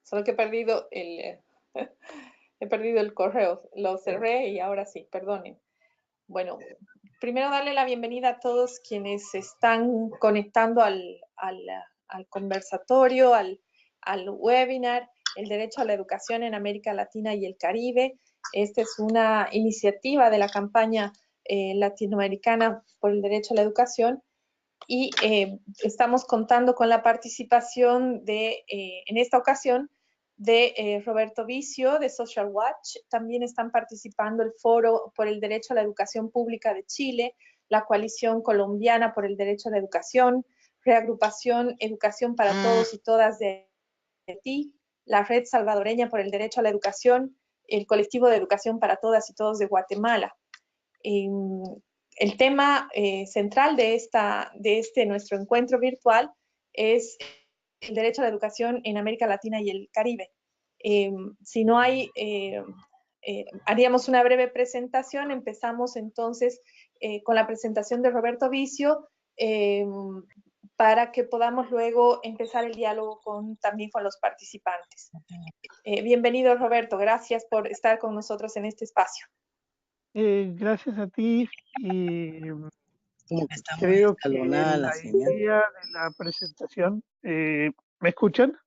Solo que he perdido el correo, lo cerré y ahora sí, perdonen. Bueno, primero darle la bienvenida a todos quienes se están conectando al conversatorio, al webinar, el derecho a la educación en América Latina y el Caribe. Esta es una iniciativa de la campaña latinoamericana por el derecho a la educación y estamos contando con la participación en esta ocasión, de Roberto Vicio, de Social Watch. También están participando el Foro por el Derecho a la Educación Pública de Chile, la Coalición Colombiana por el Derecho a la Educación, Reagrupación Educación para Todos y Todas de Haití, la Red Salvadoreña por el Derecho a la Educación, el Colectivo de Educación para Todas y Todos de Guatemala. El tema central de nuestro encuentro virtual es el derecho a la educación en América Latina y el Caribe. Si no hay, haríamos una breve presentación. Empezamos entonces con la presentación de Roberto Vicio, para que podamos luego empezar el diálogo también con los participantes. Bienvenido, Roberto. Gracias por estar con nosotros en este espacio. Gracias a ti, y creo que la idea de la presentación, ¿me escuchan?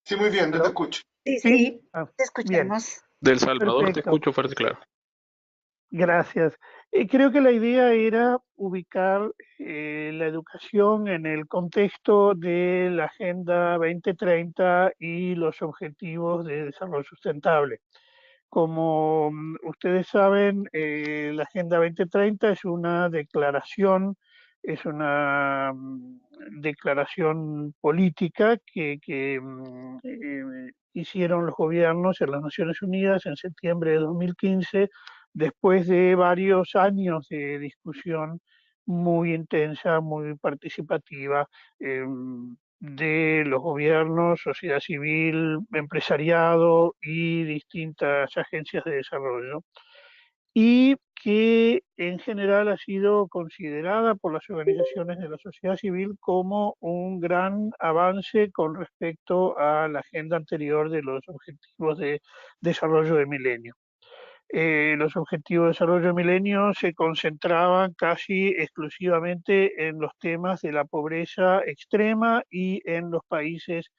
Sí, muy bien, yo ¿Hello? te escucho. Sí, te escuchamos. escuchamos. Del Salvador. Perfecto. Te escucho fuerte y claro. Gracias. Creo que la idea era ubicar la educación en el contexto de la Agenda 2030 y los Objetivos de Desarrollo Sustentable. Como ustedes saben, la Agenda 2030 es una declaración, declaración política que hicieron los gobiernos en las Naciones Unidas en septiembre de 2015, después de varios años de discusión muy intensa, muy participativa, de los gobiernos, sociedad civil, empresariado y distintas agencias de desarrollo, y que en general ha sido considerada por las organizaciones de la sociedad civil como un gran avance con respecto a la agenda anterior de los Objetivos de Desarrollo de Milenio. Los Objetivos de Desarrollo de Milenio se concentraban casi exclusivamente en los temas de la pobreza extrema y en los países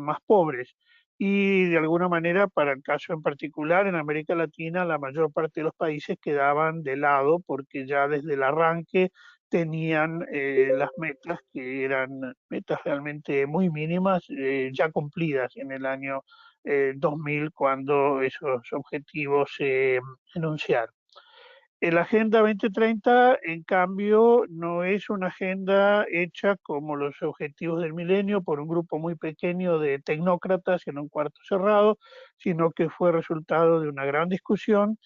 más pobres. Y de alguna manera, para el caso en particular, en América Latina, la mayor parte de los países quedaban de lado porque ya desde el arranque tenían las metas, que eran metas realmente muy mínimas, ya cumplidas en el año 2000, cuando esos objetivos se enunciaron. La Agenda 2030, en cambio, no es una agenda hecha como los Objetivos del Milenio por un grupo muy pequeño de tecnócratas en un cuarto cerrado, sino que fue resultado de una gran discusión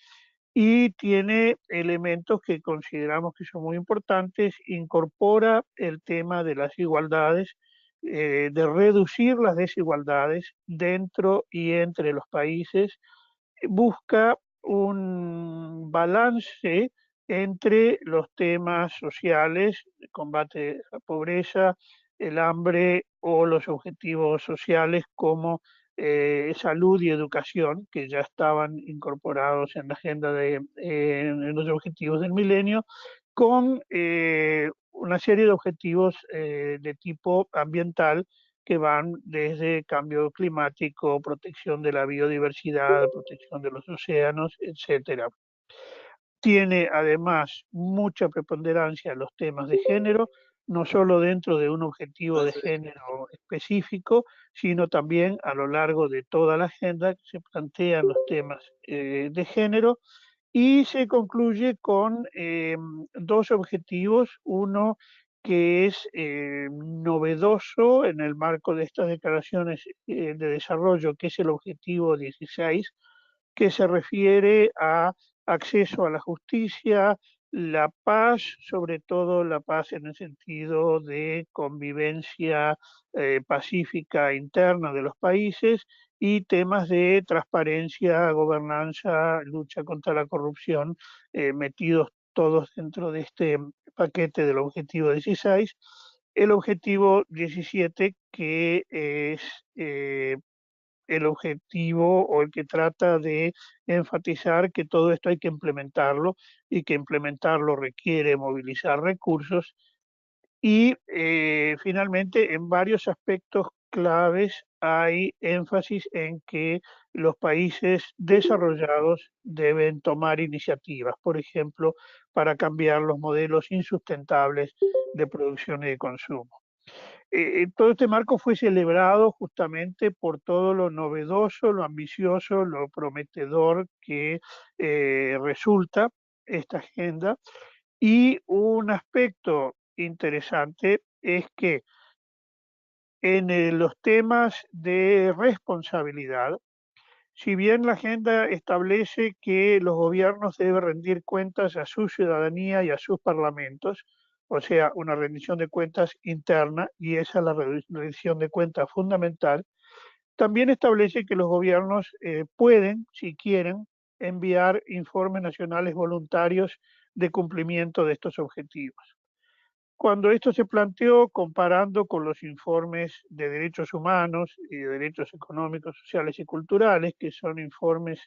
y tiene elementos que consideramos que son muy importantes. Incorpora el tema de las igualdades, de reducir las desigualdades dentro y entre los países. Busca un balance entre los temas sociales, el combate a la pobreza, el hambre, o los objetivos sociales como salud y educación, que ya estaban incorporados en la agenda en los objetivos del milenio, con una serie de objetivos de tipo ambiental, que van desde cambio climático, protección de la biodiversidad, protección de los océanos, etcétera. Tiene además mucha preponderancia en los temas de género, no solo dentro de un objetivo de género específico, sino también a lo largo de toda la agenda que se plantean los temas de género, y se concluye con dos objetivos. Uno que es novedoso en el marco de estas declaraciones de desarrollo, que es el objetivo 16, que se refiere a acceso a la justicia, la paz, sobre todo la paz en el sentido de convivencia pacífica interna de los países, y temas de transparencia, gobernanza, lucha contra la corrupción, metidos todos dentro de este paquete del objetivo 16. el objetivo 17, que es el objetivo o el que trata de enfatizar que todo esto hay que implementarlo y que implementarlo requiere movilizar recursos y finalmente en varios aspectos claves hay énfasis en que los países desarrollados deben tomar iniciativas, por ejemplo, para cambiar los modelos insustentables de producción y de consumo. Todo este marco fue celebrado justamente por todo lo novedoso, lo ambicioso, lo prometedor que resulta esta agenda. Y un aspecto interesante es que en los temas de responsabilidad, si bien la agenda establece que los gobiernos deben rendir cuentas a su ciudadanía y a sus parlamentos, o sea, una rendición de cuentas interna, y esa es la rendición de cuentas fundamental, también establece que los gobiernos pueden, si quieren, enviar informes nacionales voluntarios de cumplimiento de estos objetivos. Cuando esto se planteó comparando con los informes de derechos humanos y de derechos económicos, sociales y culturales, que son informes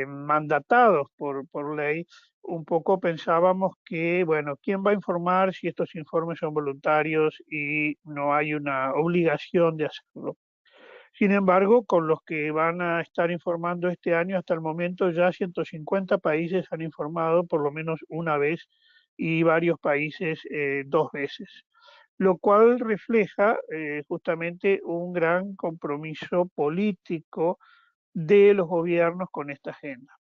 mandatados por ley, un poco pensábamos que, bueno, ¿quién va a informar si estos informes son voluntarios y no hay una obligación de hacerlo? Sin embargo, con los que van a estar informando este año, hasta el momento ya 150 países han informado por lo menos una vez y varios países 2 veces, lo cual refleja justamente un gran compromiso político de los gobiernos con esta agenda.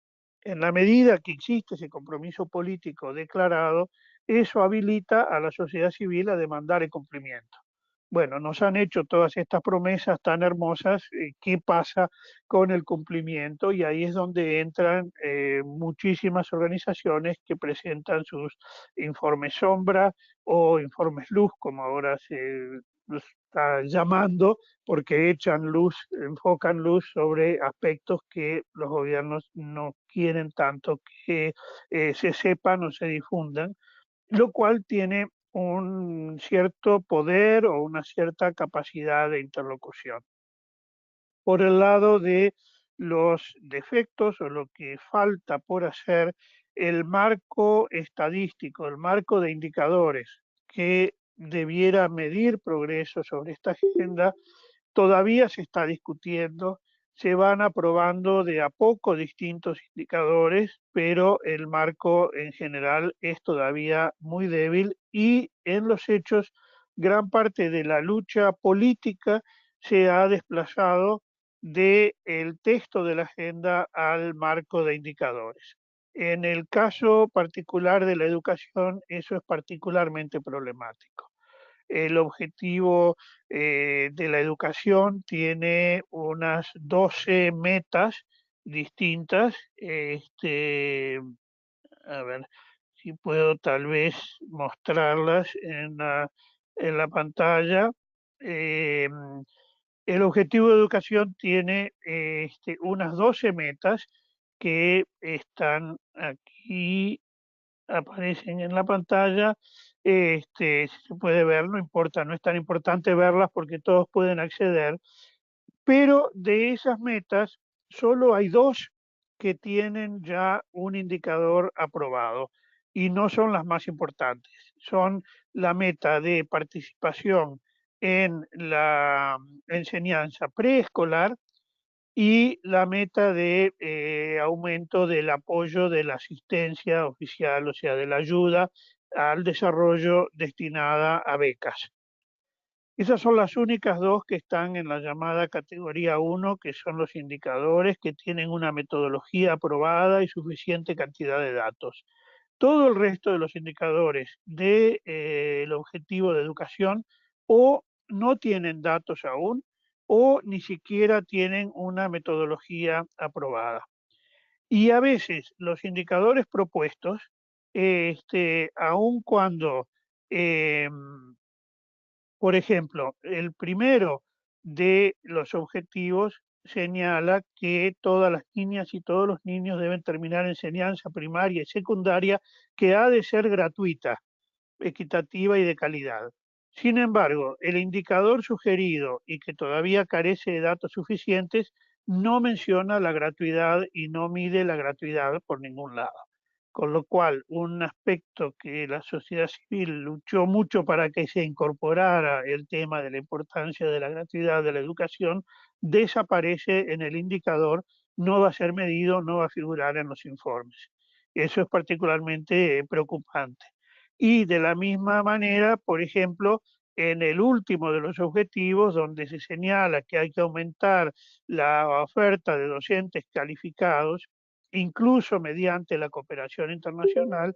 En la medida que existe ese compromiso político declarado, eso habilita a la sociedad civil a demandar el cumplimiento. Bueno, nos han hecho todas estas promesas tan hermosas, ¿qué pasa con el cumplimiento? Y ahí es donde entran muchísimas organizaciones que presentan sus informes sombra o informes luz, como ahora se los está llamando, porque echan luz, enfocan luz sobre aspectos que los gobiernos no quieren tanto que se sepan o se difundan, lo cual tiene un cierto poder o una cierta capacidad de interlocución. Por el lado de los defectos o lo que falta por hacer, el marco estadístico, el marco de indicadores que debiera medir progreso sobre esta agenda, todavía se está discutiendo, se van aprobando de a poco distintos indicadores, pero el marco en general es todavía muy débil y en los hechos gran parte de la lucha política se ha desplazado del texto de la agenda al marco de indicadores. En el caso particular de la educación, eso es particularmente problemático. El objetivo de la educación tiene unas 12 metas distintas. A ver si puedo tal vez mostrarlas en la pantalla. Eh, el objetivo de educación tiene unas 12 metas que están aquí, aparecen en la pantalla. Si se puede ver, no importa, no es tan importante verlas porque todos pueden acceder, pero de esas metas solo hay 2 que tienen ya un indicador aprobado y no son las más importantes. Son la meta de participación en la enseñanza preescolar y la meta de aumento del apoyo de la asistencia oficial, o sea, de la ayuda al desarrollo destinada a becas. Esas son las únicas 2 que están en la llamada categoría 1, que son los indicadores que tienen una metodología aprobada y suficiente cantidad de datos. Todo el resto de los indicadores del objetivo de educación o no tienen datos aún o ni siquiera tienen una metodología aprobada. Y a veces los indicadores propuestos, aun cuando por ejemplo, el primero de los objetivos señala que todas las niñas y todos los niños deben terminar enseñanza primaria y secundaria que ha de ser gratuita, equitativa y de calidad. Sin embargo, el indicador sugerido y que todavía carece de datos suficientes no menciona la gratuidad y no mide la gratuidad por ningún lado. Con lo cual, un aspecto que la sociedad civil luchó mucho para que se incorporara el tema de la importancia de la gratuidad de la educación, desaparece en el indicador, no va a ser medido, no va a figurar en los informes. Eso es particularmente preocupante. Y de la misma manera, por ejemplo, en el último de los objetivos, donde se señala que hay que aumentar la oferta de docentes calificados, incluso mediante la cooperación internacional,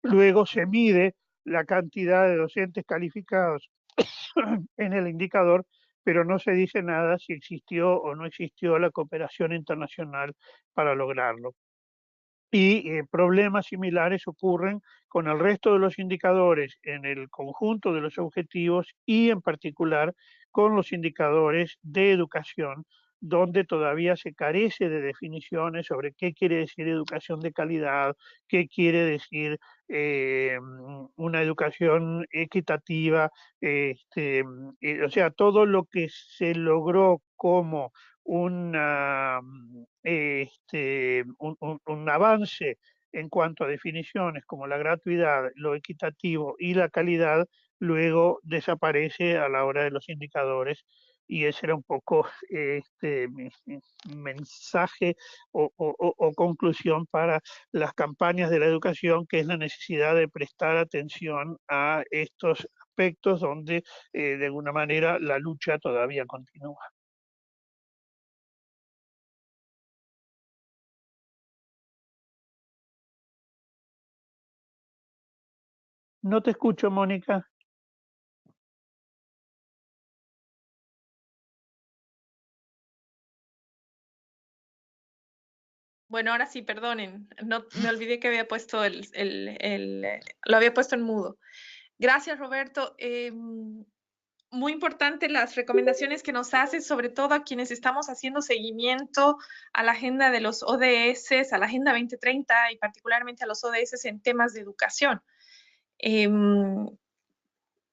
luego se mide la cantidad de docentes calificados en el indicador, pero no se dice nada si existió o no existió la cooperación internacional para lograrlo. Y problemas similares ocurren con el resto de los indicadores en el conjunto de los objetivos y en particular con los indicadores de educación, donde todavía se carece de definiciones sobre qué quiere decir educación de calidad, qué quiere decir una educación equitativa, o sea, todo lo que se logró como una, un avance en cuanto a definiciones como la gratuidad, lo equitativo y la calidad, luego desaparece a la hora de los indicadores. Y ese era un poco mi mensaje o conclusión para las campañas de la educación, que es la necesidad de prestar atención a estos aspectos donde de alguna manera la lucha todavía continúa. No te escucho, Mónica. Bueno, ahora sí, perdonen. No, me olvidé que había puesto lo había puesto en mudo. Gracias, Roberto. Muy importante las recomendaciones que nos haces, sobre todo a quienes estamos haciendo seguimiento a la agenda de los ODS, a la Agenda 2030 y particularmente a los ODS en temas de educación.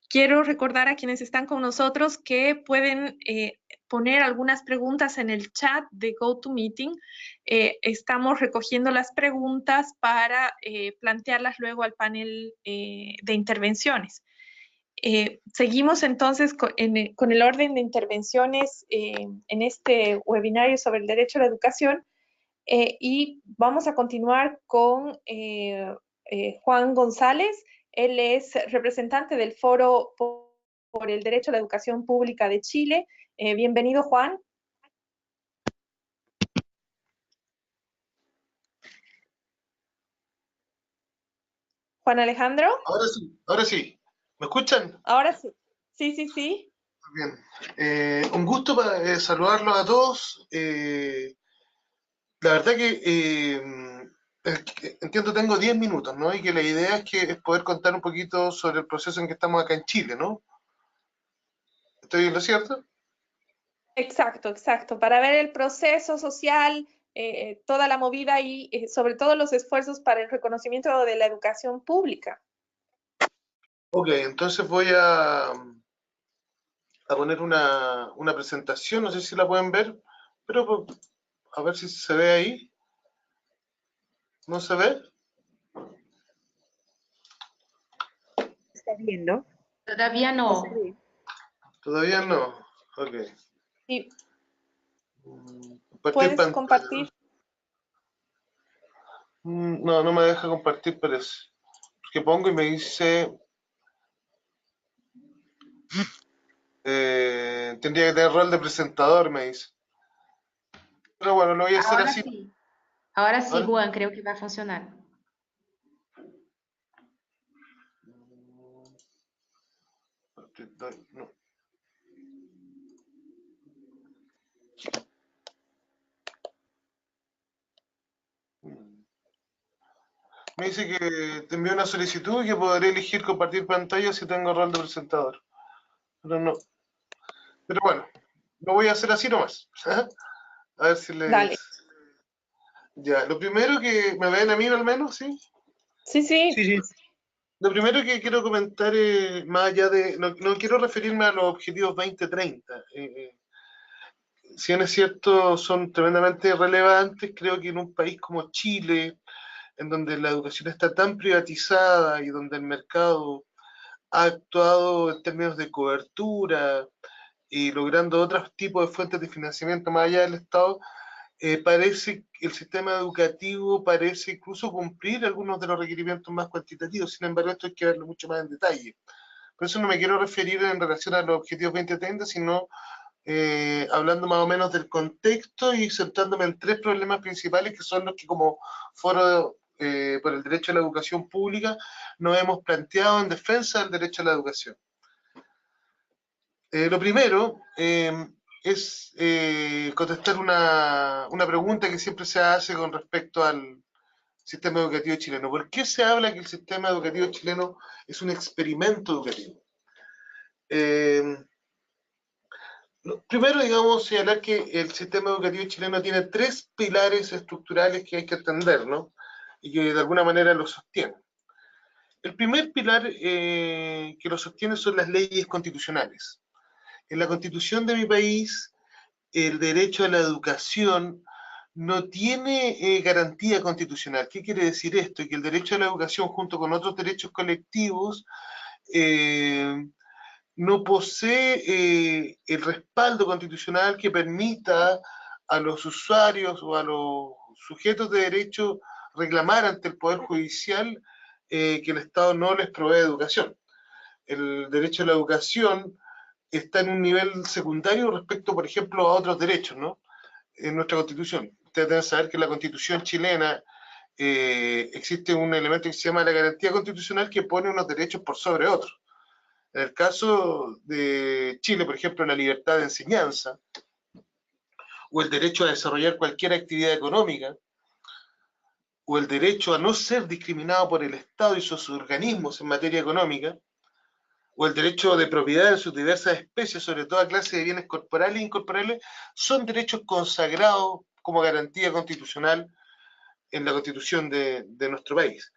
Quiero recordar a quienes están con nosotros que pueden poner algunas preguntas en el chat de GoToMeeting. Estamos recogiendo las preguntas para plantearlas luego al panel de intervenciones. Seguimos entonces con el orden de intervenciones en este webinario sobre el derecho a la educación y vamos a continuar con Juan González. Él es representante del Foro por el Derecho a la Educación Pública de Chile. Bienvenido, Juan. Juan Alejandro. Ahora sí. ¿Me escuchan? Ahora sí. Sí, sí, sí. Bien. Un gusto saludarlos a todos. La verdad que entiendo, tengo 10 minutos, ¿no? Y que la idea es poder contar un poquito sobre el proceso en que estamos acá en Chile, ¿no? ¿Estoy en lo cierto? Exacto, exacto. Para ver el proceso social, toda la movida y sobre todo los esfuerzos para el reconocimiento de la educación pública. Ok, entonces voy a poner una presentación, no sé si la pueden ver, pero a ver si se ve ahí. ¿No se ve? ¿Está viendo? Todavía no. Todavía no. Ok. Sí. Compartir ¿Puedes pantalla. compartir? No, no me deja compartir, parece. Porque pongo y me dice... tendría que tener rol de presentador, me dice. Pero bueno, lo voy a hacer Ahora así. sí. Ahora sí, Ahora. Juan, creo que va a funcionar. No. Me dice que te envió una solicitud y que podré elegir compartir pantalla si tengo rol de presentador. Pero no. Pero bueno, lo voy a hacer así nomás. A ver si les... Dale. Ya, lo primero que me ven a mí al menos, ¿sí? Sí, sí. Sí, sí. Lo primero que quiero comentar es, más allá de, no quiero referirme a los objetivos 2030. Si bien es cierto, son tremendamente relevantes, creo que en un país como Chile, en donde la educación está tan privatizada y donde el mercado ha actuado en términos de cobertura y logrando otros tipos de fuentes de financiamiento más allá del Estado, parece que el sistema educativo parece incluso cumplir algunos de los requerimientos más cuantitativos. Sin embargo, esto hay que verlo mucho más en detalle. Por eso no me quiero referir en relación a los objetivos 2030, sino hablando más o menos del contexto y centrándome en tres problemas principales que son los que como Foro por el Derecho a la Educación Pública nos hemos planteado en defensa del derecho a la educación. Lo primero es contestar una pregunta que siempre se hace con respecto al sistema educativo chileno. ¿Por qué se habla que el sistema educativo chileno es un experimento educativo? Primero, digamos, señalar que el sistema educativo chileno tiene tres pilares estructurales que hay que entender, ¿no? Y que de alguna manera lo sostienen. El primer pilar que lo sostiene son las leyes constitucionales. En la constitución de mi país, el derecho a la educación no tiene garantía constitucional. ¿Qué quiere decir esto? Que el derecho a la educación, junto con otros derechos colectivos, no posee el respaldo constitucional que permita a los usuarios o a los sujetos de derecho reclamar ante el Poder Judicial que el Estado no les provee educación. El derecho a la educación está en un nivel secundario respecto, por ejemplo, a otros derechos, ¿no? En nuestra Constitución. Ustedes deben saber que en la Constitución chilena existe un elemento que se llama la garantía constitucional que pone unos derechos por sobre otros. En el caso de Chile, por ejemplo, la libertad de enseñanza o el derecho a desarrollar cualquier actividad económica o el derecho a no ser discriminado por el Estado y sus organismos en materia económica o el derecho de propiedad en sus diversas especies sobre toda clase de bienes corporales e incorporables son derechos consagrados como garantía constitucional en la Constitución de nuestro país.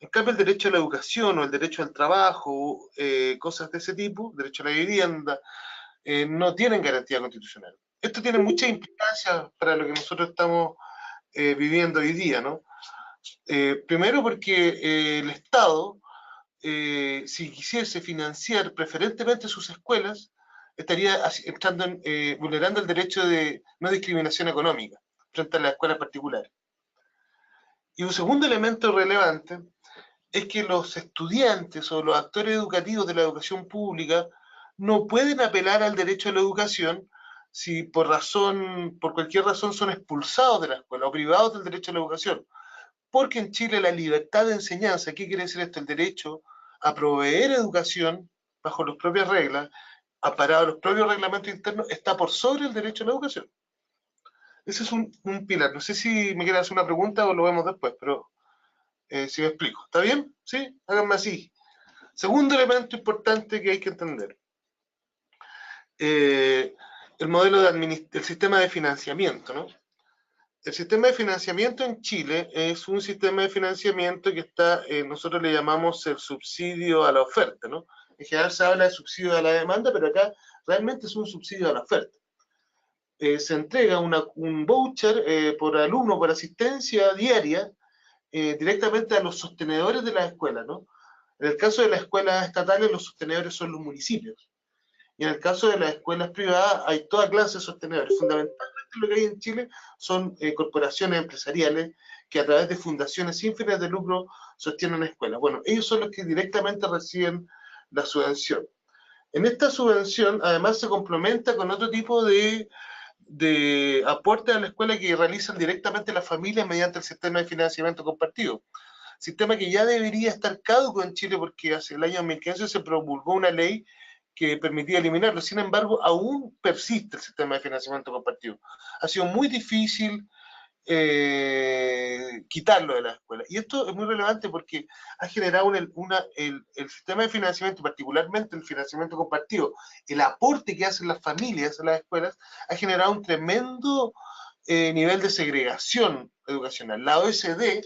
En cambio, el derecho a la educación o el derecho al trabajo, cosas de ese tipo, derecho a la vivienda, no tienen garantía constitucional. Esto tiene muchas implicancias para lo que nosotros estamos viviendo hoy día, ¿no? Primero porque el Estado, si quisiese financiar preferentemente sus escuelas, estaría entrando vulnerando el derecho de no discriminación económica frente a las escuelas particulares. Y un segundo elemento relevante es que los estudiantes o los actores educativos de la educación pública no pueden apelar al derecho a la educación si por cualquier razón son expulsados de la escuela o privados del derecho a la educación. Porque en Chile la libertad de enseñanza, ¿qué quiere decir esto? El derecho a proveer educación bajo las propias reglas, amparado los propios reglamentos internos, está por sobre el derecho a la educación. Ese es un pilar. No sé si me quieren hacer una pregunta o lo vemos después, pero si me explico. ¿Está bien? ¿Sí? Háganme así. Segundo elemento importante que hay que entender. El modelo el sistema de financiamiento, ¿no? El sistema de financiamiento en Chile es un sistema de financiamiento que está, nosotros le llamamos el subsidio a la oferta, ¿no? En general se habla de subsidio a la demanda, pero acá realmente es un subsidio a la oferta. Se entrega un voucher por alumno, por asistencia diaria, directamente a los sostenedores de las escuelas, ¿no? En el caso de las escuelas estatales, los sostenedores son los municipios. Y en el caso de las escuelas privadas, hay toda clase de sostenedores. Fundamentalmente lo que hay en Chile son corporaciones empresariales que a través de fundaciones sin fines de lucro sostienen escuelas. Bueno, ellos son los que directamente reciben la subvención. En esta subvención, además, se complementa con otro tipo de aportes a la escuela que realizan directamente las familias mediante el sistema de financiamiento compartido. Sistema que ya debería estar caduco en Chile porque hace el año 2015 se promulgó una ley que permitía eliminarlo. Sin embargo, aún persiste el sistema de financiamiento compartido. Ha sido muy difícil quitarlo de la escuela. Y esto es muy relevante porque ha generado el sistema de financiamiento, particularmente el financiamiento compartido, el aporte que hacen las familias a las escuelas, ha generado un tremendo nivel de segregación educacional. La OECD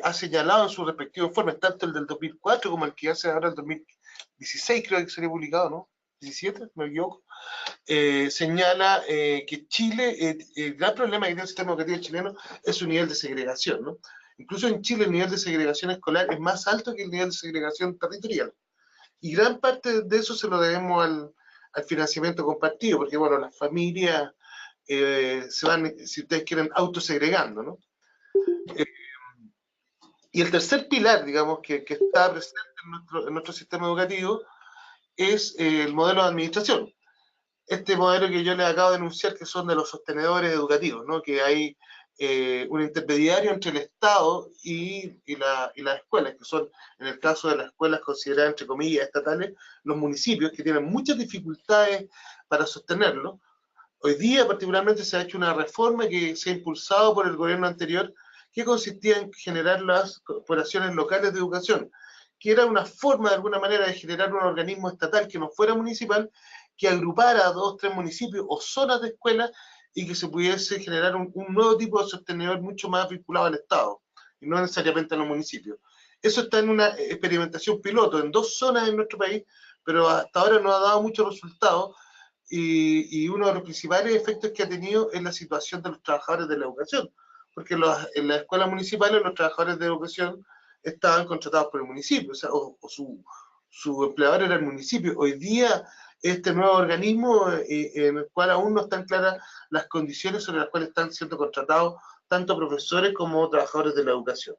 ha señalado en sus respectivos informes, tanto el del 2004 como el que hace ahora el 2016, creo que sería publicado, ¿no? 17, me equivoco. Señala que Chile, el gran problema que tiene el sistema educativo chileno es su nivel de segregación, ¿no? Incluso en Chile el nivel de segregación escolar es más alto que el nivel de segregación territorial. Y gran parte de eso se lo debemos al financiamiento compartido, porque bueno, las familias se van, si ustedes quieren, autosegregando, ¿no? Y el tercer pilar, digamos, que está presente en nuestro sistema educativo es el modelo de administración. Este modelo que yo les acabo de denunciar, que son de los sostenedores educativos, ¿no? Que hay un intermediario entre el Estado y las escuelas, que son, en el caso de las escuelas consideradas, entre comillas, estatales, los municipios, que tienen muchas dificultades para sostenerlo. Hoy día, particularmente, se ha hecho una reforma que se ha impulsado por el gobierno anterior, que consistía en generar las corporaciones locales de educación, que era una forma, de alguna manera, de generar un organismo estatal que no fuera municipal, que agrupara a 2 o 3 municipios o zonas de escuelas y que se pudiese generar un nuevo tipo de sostenedor mucho más vinculado al Estado, y no necesariamente a los municipios. Eso está en una experimentación piloto en 2 zonas en nuestro país, pero hasta ahora no ha dado muchos resultados, y uno de los principales efectos que ha tenido es la situación de los trabajadores de la educación, porque en las escuelas municipales los trabajadores de educación estaban contratados por el municipio, o sea, su empleador era el municipio. Hoy día, este nuevo organismo, en el cual aún no están claras las condiciones sobre las cuales están siendo contratados tanto profesores como trabajadores de la educación.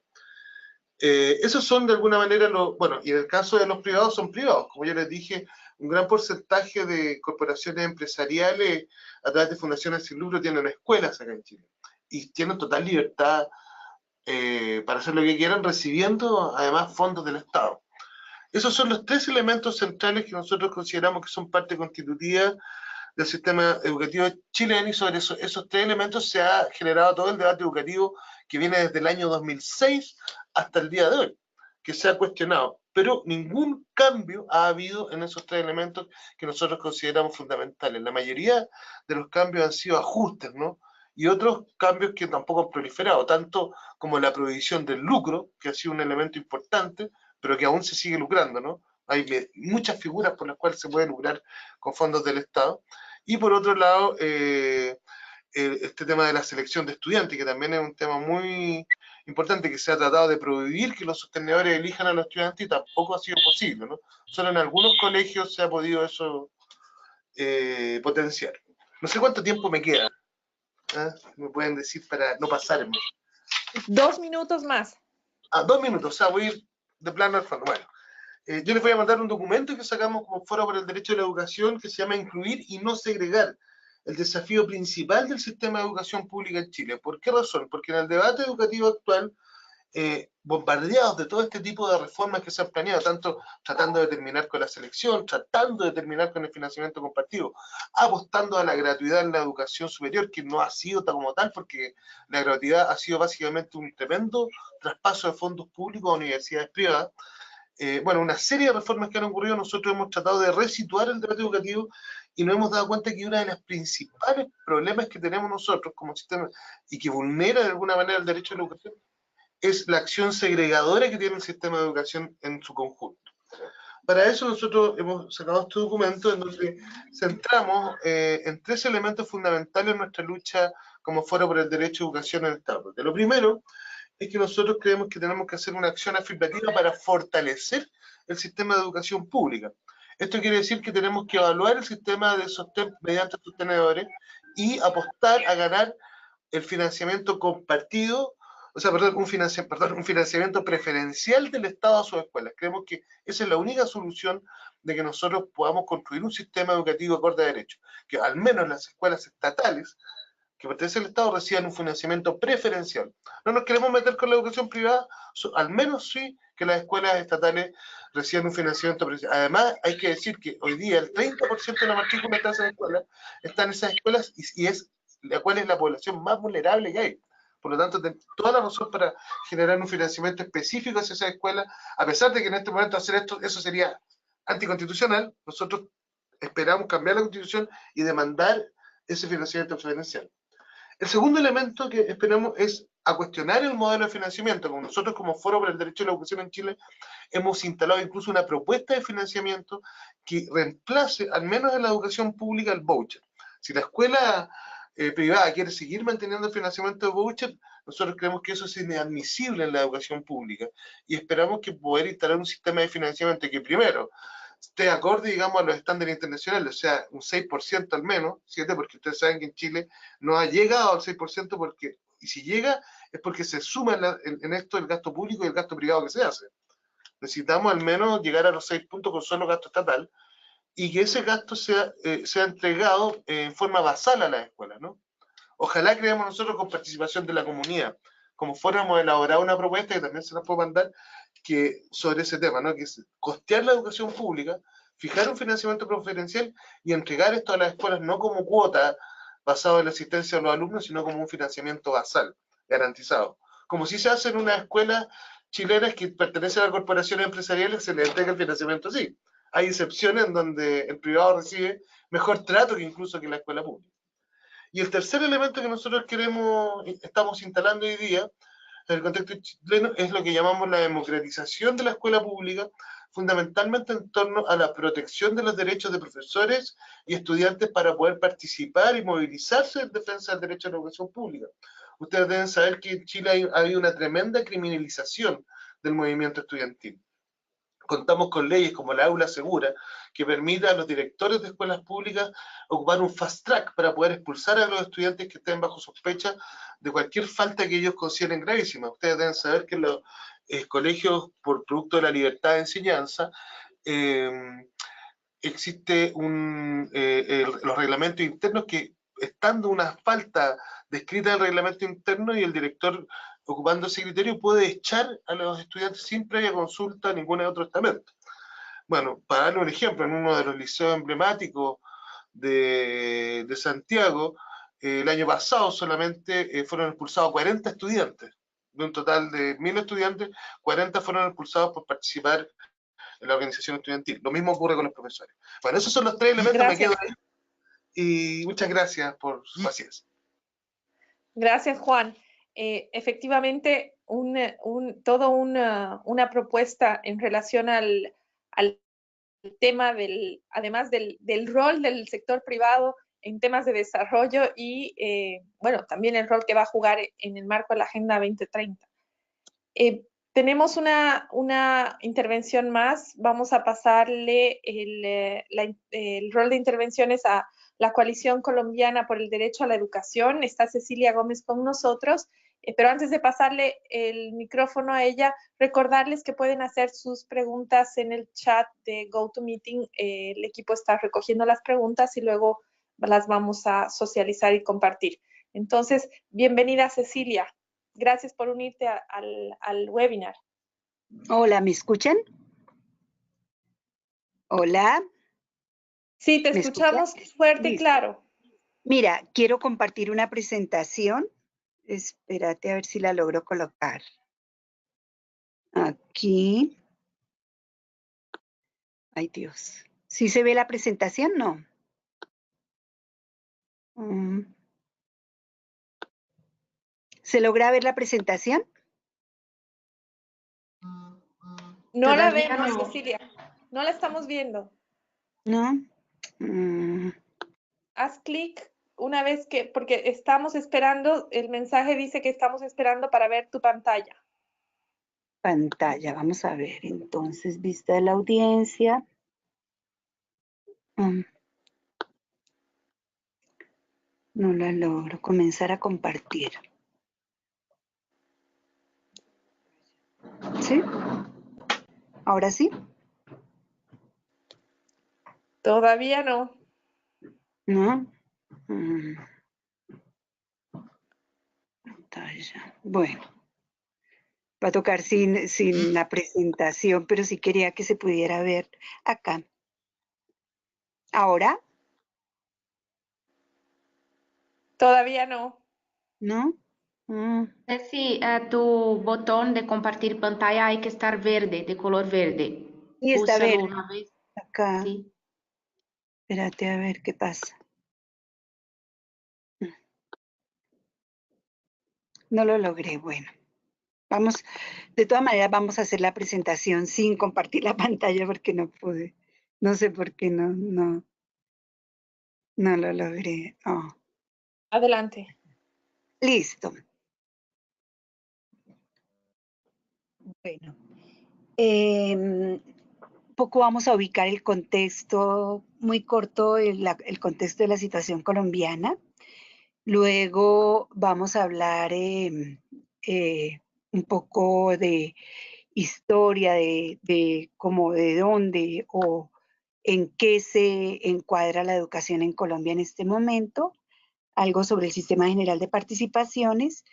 Esos son de alguna manera bueno, y en el caso de los privados son privados, como yo les dije, un gran porcentaje de corporaciones empresariales a través de fundaciones sin lucro tienen escuelas acá en Chile y tienen total libertad para hacer lo que quieran, recibiendo además fondos del Estado. Esos son los 3 elementos centrales que nosotros consideramos que son parte constitutiva del sistema educativo chileno, y sobre esos 3 elementos se ha generado todo el debate educativo que viene desde el año 2006 hasta el día de hoy, que se ha cuestionado, pero ningún cambio ha habido en esos 3 elementos que nosotros consideramos fundamentales. La mayoría de los cambios han sido ajustes, ¿no? Y otros cambios que tampoco han proliferado, tanto como la prohibición del lucro, que ha sido un elemento importante, pero que aún se sigue lucrando, ¿no? Hay muchas figuras por las cuales se puede lucrar con fondos del Estado. Y por otro lado, este tema de la selección de estudiantes, que también es un tema muy importante, que se ha tratado de prohibir que los sostenedores elijan a los estudiantes y tampoco ha sido posible, ¿no? Solo en algunos colegios se ha podido eso potenciar. No sé cuánto tiempo me queda. Me pueden decir para no pasarme. 2 minutos más. 2 minutos, o sea, voy a ir de plano al fondo. Bueno, yo les voy a mandar un documento que sacamos como Foro por el Derecho a la Educación, que se llama Incluir y no segregar, el desafío principal del sistema de educación pública en Chile. ¿Por qué razón? Porque en el debate educativo actual, bombardeados de todo este tipo de reformas que se han planeado, tanto tratando de terminar con la selección, tratando de terminar con el financiamiento compartido, apostando a la gratuidad en la educación superior, que no ha sido como tal, porque la gratuidad ha sido básicamente un tremendo traspaso de fondos públicos a universidades privadas. Bueno, una serie de reformas que han ocurrido, nosotros hemos tratado de resituar el debate educativo y nos hemos dado cuenta que uno de los principales problemas que tenemos nosotros como sistema y que vulnera de alguna manera el derecho a la educación es la acción segregadora que tiene el sistema de educación en su conjunto. Para eso nosotros hemos sacado este documento en donde centramos en 3 elementos fundamentales en nuestra lucha como Foro por el Derecho a Educación en el Estado. Lo primero es que nosotros creemos que tenemos que hacer una acción afirmativa para fortalecer el sistema de educación pública. Esto quiere decir que tenemos que evaluar el sistema de sostén mediante sostenedores y apostar a ganar el financiamiento compartido, o sea, un financiamiento preferencial del Estado a sus escuelas. Creemos que esa es la única solución de que nosotros podamos construir un sistema educativo acorde a derecho, que al menos las escuelas estatales que pertenecen al Estado reciban un financiamiento preferencial. No nos queremos meter con la educación privada, al menos sí que las escuelas estatales reciban un financiamiento preferencial. Además, hay que decir que hoy día el 30% de la matrícula de esas escuelas está en esas escuelas y es la cual es la población más vulnerable que hay. Por lo tanto, toda la razón para generar un financiamiento específico hacia esas escuelas, a pesar de que en este momento hacer esto, eso sería anticonstitucional. Nosotros esperamos cambiar la Constitución y demandar ese financiamiento preferencial. El segundo elemento que esperamos es a cuestionar el modelo de financiamiento. Como nosotros como Foro por el Derecho a la Educación en Chile hemos instalado incluso una propuesta de financiamiento que reemplace, al menos en la educación pública, el voucher. Si la escuela privada quiere seguir manteniendo el financiamiento de voucher, nosotros creemos que eso es inadmisible en la educación pública y esperamos que poder instalar un sistema de financiamiento que primero esté acorde, digamos, a los estándares internacionales, o sea, un 6% al menos, 7%, porque ustedes saben que en Chile no ha llegado al 6%, porque, y si llega, es porque se suma en esto el gasto público y el gasto privado que se hace. Necesitamos al menos llegar a los 6 puntos con solo gasto estatal, y que ese gasto sea entregado en forma basal a las escuelas, ¿no? Ojalá creemos nosotros con participación de la comunidad, como fuéramos a elaborar una propuesta que también se nos puede mandar que, sobre ese tema, ¿no? Que es costear la educación pública, fijar un financiamiento preferencial y entregar esto a las escuelas no como cuota basado en la asistencia de los alumnos, sino como un financiamiento basal, garantizado. Como si se hace en una escuela chilenas que pertenecen a corporaciones empresariales, se les entrega el financiamiento así. Hay excepciones en donde el privado recibe mejor trato que incluso que la escuela pública. Y el tercer elemento que nosotros estamos instalando hoy día, en el contexto chileno, es lo que llamamos la democratización de la escuela pública, fundamentalmente en torno a la protección de los derechos de profesores y estudiantes para poder participar y movilizarse en defensa del derecho a la educación pública. Ustedes deben saber que en Chile ha habido una tremenda criminalización del movimiento estudiantil. Contamos con leyes como la aula segura, que permite a los directores de escuelas públicas ocupar un fast track para poder expulsar a los estudiantes que estén bajo sospecha de cualquier falta que ellos consideren gravísima. Ustedes deben saber que los colegios, por producto de la libertad de enseñanza, existe los reglamentos internos que, estando una falta descrita en el reglamento interno y el director ocupando ese criterio, puede echar a los estudiantes sin previa consulta a ningún otro estamento. Bueno, para darle un ejemplo, en uno de los liceos emblemáticos de Santiago, el año pasado solamente fueron expulsados 40 estudiantes. De un total de 1000 estudiantes, 40 fueron expulsados por participar en la organización estudiantil. Lo mismo ocurre con los profesores. Bueno, esos son los tres elementos, Gracias. me quedo ahí. Y muchas gracias por su paciencia. Gracias, Juan. Efectivamente, toda una propuesta en relación al tema además del rol del sector privado en temas de desarrollo y, bueno, también el rol que va a jugar en el marco de la Agenda 2030. Tenemos una intervención más. Vamos a pasarle el rol de intervenciones a la Coalición Colombiana por el Derecho a la Educación. Está Cecilia Gómez con nosotros, pero antes de pasarle el micrófono a ella, recordarles que pueden hacer sus preguntas en el chat de GoToMeeting. El equipo está recogiendo las preguntas y luego las vamos a socializar y compartir. Entonces, bienvenida, Cecilia. Gracias por unirte al webinar. Hola, ¿me escuchan? Hola. Sí, te escuchamos fuerte y claro. Mira, quiero compartir una presentación. Espérate a ver si la logro colocar. Aquí. Ay, Dios. ¿Sí se ve la presentación? No. ¿Se logra ver la presentación? No la Todavía vemos, no. Cecilia. No la estamos viendo. No. Haz clic una vez porque estamos esperando, el mensaje dice que estamos esperando para ver tu pantalla. Pantalla, vamos a ver. Entonces, vista de la audiencia. No la logro. Comenzar a compartir. ¿Sí? ¿Ahora sí? Todavía no. ¿No? Pantalla. Bueno. Va a tocar sin la presentación, pero sí quería que se pudiera ver acá. ¿Ahora? Todavía no. ¿No? Sí, tu botón de compartir pantalla hay que estar verde, de color verde. Sí, está Úsalo verde. una vez. Acá. Sí. Espérate a ver qué pasa. No lo logré. Bueno, vamos, de todas maneras vamos a hacer la presentación sin compartir la pantalla porque no pude. No sé por qué no lo logré. Oh. Adelante. Listo. Bueno, poco vamos a ubicar el contexto, muy corto, el contexto de la situación colombiana. Luego vamos a hablar un poco de historia, de cómo, de dónde o en qué se encuadra la educación en Colombia en este momento, algo sobre el Sistema General de Participaciones,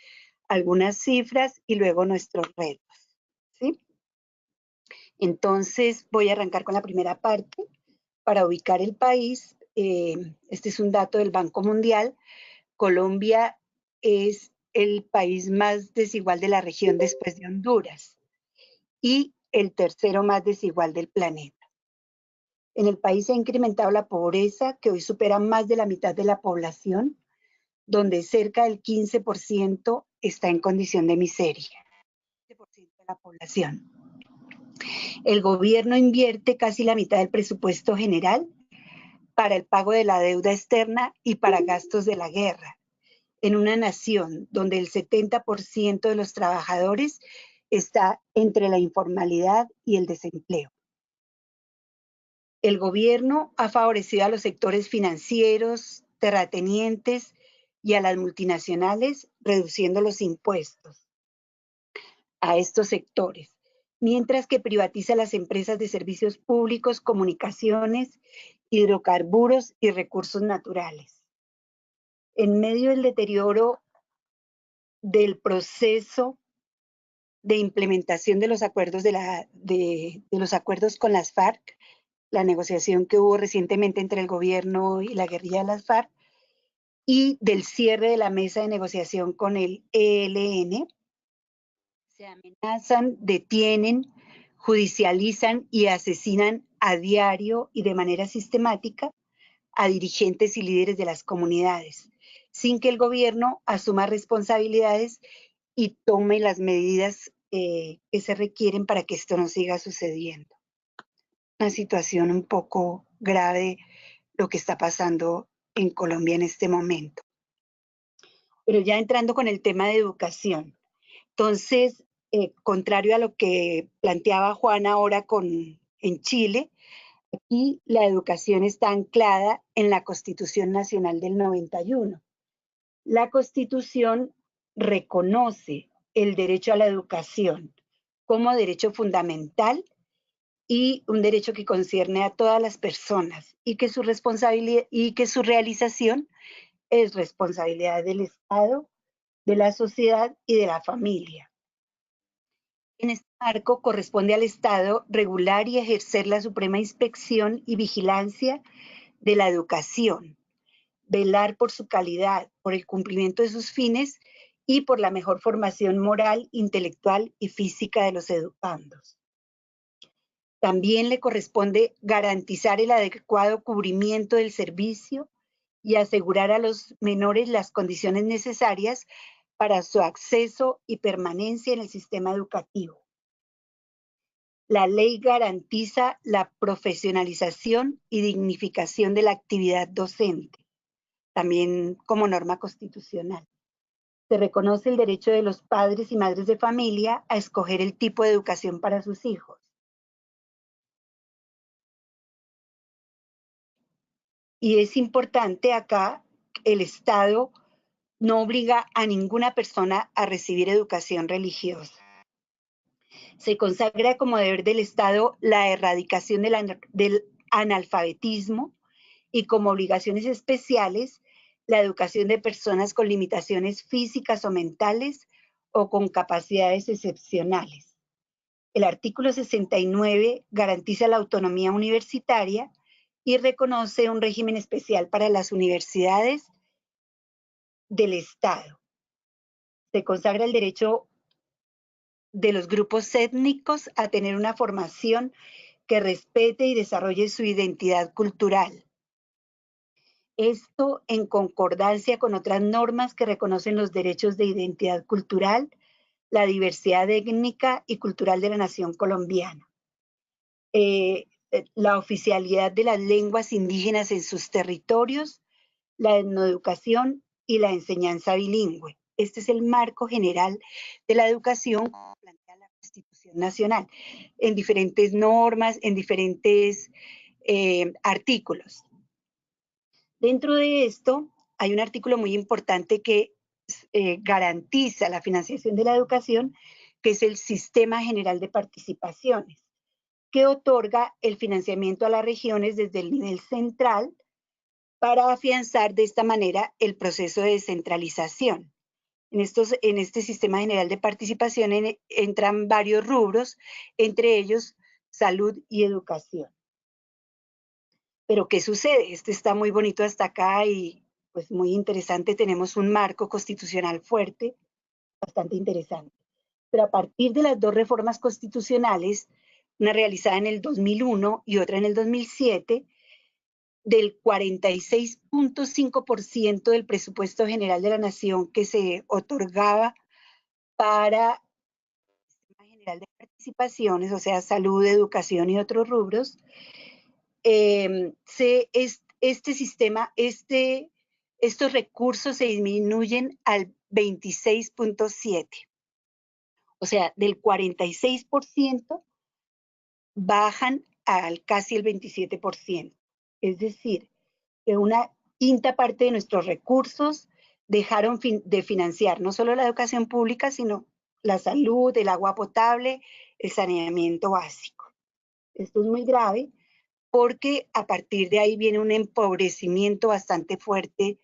algunas cifras y luego nuestros retos, ¿sí? Entonces voy a arrancar con la primera parte para ubicar el país. Este es un dato del Banco Mundial. Colombia es el país más desigual de la región después de Honduras y el tercero más desigual del planeta. En el país se ha incrementado la pobreza, que hoy supera más de la mitad de la población, donde cerca del 15% está en condición de miseria. 15% de la población. El gobierno invierte casi la mitad del presupuesto general para el pago de la deuda externa y para gastos de la guerra, en una nación donde el 70% de los trabajadores está entre la informalidad y el desempleo. El gobierno ha favorecido a los sectores financieros, terratenientes y a las multinacionales, reduciendo los impuestos a estos sectores, mientras que privatiza las empresas de servicios públicos, comunicaciones, hidrocarburos y recursos naturales. En medio del deterioro del proceso de implementación de los acuerdos, de los acuerdos con las FARC, la negociación que hubo recientemente entre el gobierno y la guerrilla de las FARC, y del cierre de la mesa de negociación con el ELN, se amenazan, detienen, judicializan y asesinan a diario y de manera sistemática a dirigentes y líderes de las comunidades, sin que el gobierno asuma responsabilidades y tome las medidas que se requieren para que esto no siga sucediendo. Una situación un poco grave lo que está pasando en Colombia en este momento. Pero ya entrando con el tema de educación. Entonces, contrario a lo que planteaba Juan ahora en Chile, aquí la educación está anclada en la Constitución Nacional del 91. La Constitución reconoce el derecho a la educación como derecho fundamental y un derecho que concierne a todas las personas y que su responsabilidad y que su realización es responsabilidad del Estado, de la sociedad y de la familia. En este marco corresponde al Estado regular y ejercer la suprema inspección y vigilancia de la educación, velar por su calidad, por el cumplimiento de sus fines y por la mejor formación moral, intelectual y física de los educandos. También le corresponde garantizar el adecuado cubrimiento del servicio y asegurar a los menores las condiciones necesarias para su acceso y permanencia en el sistema educativo. La ley garantiza la profesionalización y dignificación de la actividad docente, también como norma constitucional. Se reconoce el derecho de los padres y madres de familia a escoger el tipo de educación para sus hijos. Y es importante acá, el Estado no obliga a ninguna persona a recibir educación religiosa. Se consagra como deber del Estado la erradicación del analfabetismo y como obligaciones especiales la educación de personas con limitaciones físicas o mentales o con capacidades excepcionales. El artículo 69 garantiza la autonomía universitaria y reconoce un régimen especial para las universidades del Estado. Se consagra el derecho de los grupos étnicos a tener una formación que respete y desarrolle su identidad cultural. Esto en concordancia con otras normas que reconocen los derechos de identidad cultural, la diversidad étnica y cultural de la nación colombiana. La oficialidad de las lenguas indígenas en sus territorios, la etnoeducación y la enseñanza bilingüe. Este es el marco general de la educación como plantea la Constitución Nacional, en diferentes normas, en diferentes artículos. Dentro de esto hay un artículo muy importante que garantiza la financiación de la educación, que es el Sistema General de Participaciones, que otorga el financiamiento a las regiones desde el nivel central para afianzar de esta manera el proceso de descentralización. En este Sistema General de Participación entran varios rubros, entre ellos salud y educación. Pero ¿qué sucede? Este está muy bonito hasta acá y pues muy interesante. Tenemos un marco constitucional fuerte, bastante interesante. Pero a partir de las dos reformas constitucionales, una realizada en el 2001 y otra en el 2007, del 46.5% del presupuesto general de la nación que se otorgaba para el Sistema General de Participaciones, o sea, salud, educación y otros rubros, estos recursos se disminuyen al 26.7%. O sea, del 46% bajan al casi el 27%. Es decir, que una quinta parte de nuestros recursos dejaron de financiar no solo la educación pública, sino la salud, el agua potable, el saneamiento básico. Esto es muy grave porque a partir de ahí viene un empobrecimiento bastante fuerte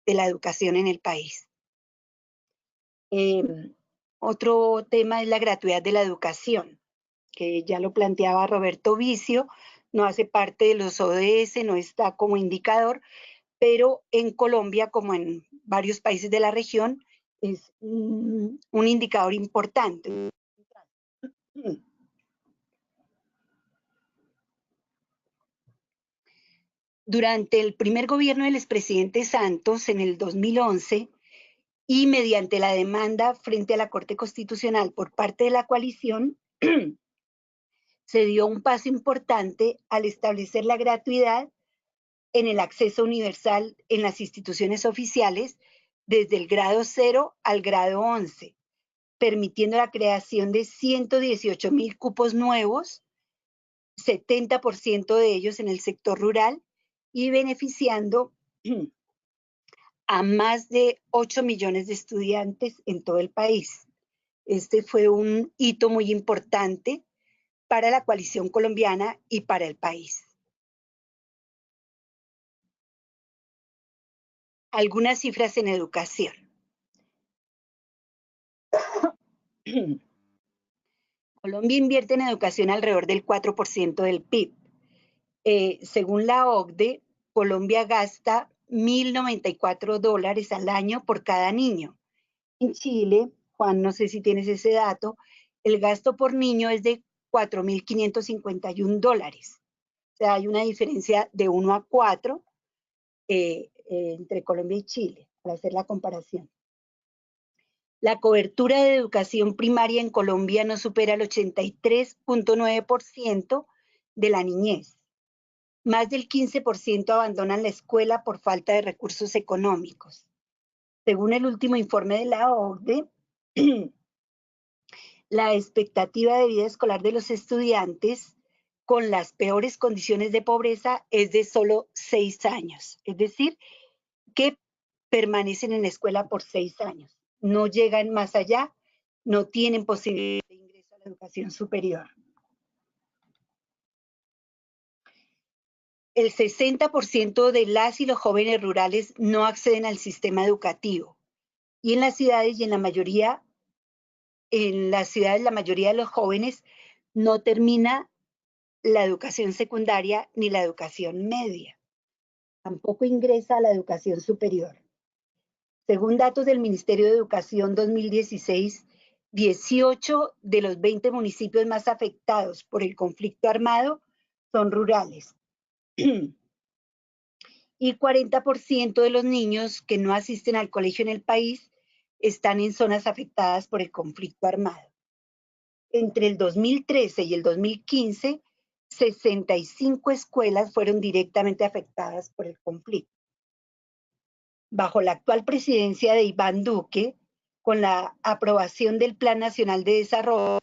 de la educación en el país. Otro tema es la gratuidad de la educación, que ya lo planteaba Roberto Vicio, no hace parte de los ODS, no está como indicador, pero en Colombia, como en varios países de la región, es un indicador importante. Durante el primer gobierno del expresidente Santos, en el 2011, y mediante la demanda frente a la Corte Constitucional por parte de la coalición, se dio un paso importante al establecer la gratuidad en el acceso universal en las instituciones oficiales desde el grado 0 al grado 11, permitiendo la creación de 118,000 cupos nuevos, 70% de ellos en el sector rural, y beneficiando a más de 8 millones de estudiantes en todo el país. Este fue un hito muy importante para la coalición colombiana y para el país. Algunas cifras en educación. Colombia invierte en educación alrededor del 4% del PIB. Según la OCDE, Colombia gasta $1.094 al año por cada niño. En Chile, Juan, no sé si tienes ese dato, el gasto por niño es de $4.551. O sea, hay una diferencia de 1 a 4 entre Colombia y Chile, para hacer la comparación. La cobertura de educación primaria en Colombia no supera el 83.9% de la niñez. Más del 15% abandonan la escuela por falta de recursos económicos. Según el último informe de la OCDE, la expectativa de vida escolar de los estudiantes con las peores condiciones de pobreza es de solo 6 años. Es decir, que permanecen en la escuela por 6 años. No llegan más allá, no tienen posibilidad de ingreso a la educación superior. El 60% de las y los jóvenes rurales no acceden al sistema educativo. Y en las ciudades la mayoría de los jóvenes no termina la educación secundaria ni la educación media. Tampoco ingresa a la educación superior. Según datos del Ministerio de Educación 2016, 18 de los 20 municipios más afectados por el conflicto armado son rurales. y 40% de los niños que no asisten al colegio en el país están en zonas afectadas por el conflicto armado. Entre el 2013 y el 2015, 65 escuelas fueron directamente afectadas por el conflicto. Bajo la actual presidencia de Iván Duque, con la aprobación del Plan Nacional de Desarrollo,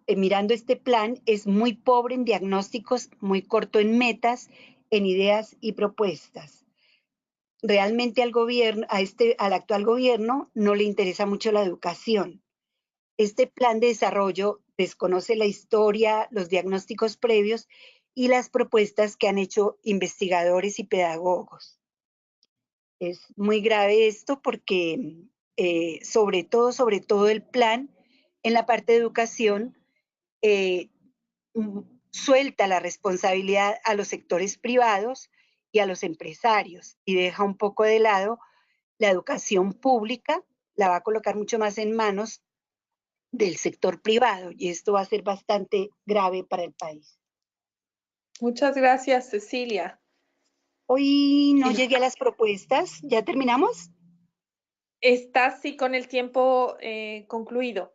mirando este plan, es muy pobre en diagnósticos, muy corto en metas, en ideas y propuestas. Realmente al actual gobierno no le interesa mucho la educación. Este plan de desarrollo desconoce la historia, los diagnósticos previos y las propuestas que han hecho investigadores y pedagogos. Es muy grave esto porque sobre todo el plan en la parte de educación suelta la responsabilidad a los sectores privados y a los empresarios y deja un poco de lado la educación pública, la va a colocar mucho más en manos del sector privado y esto va a ser bastante grave para el país. Muchas gracias, Cecilia. Hoy no llegué a las propuestas, ¿ya terminamos? Estás sí con el tiempo concluido.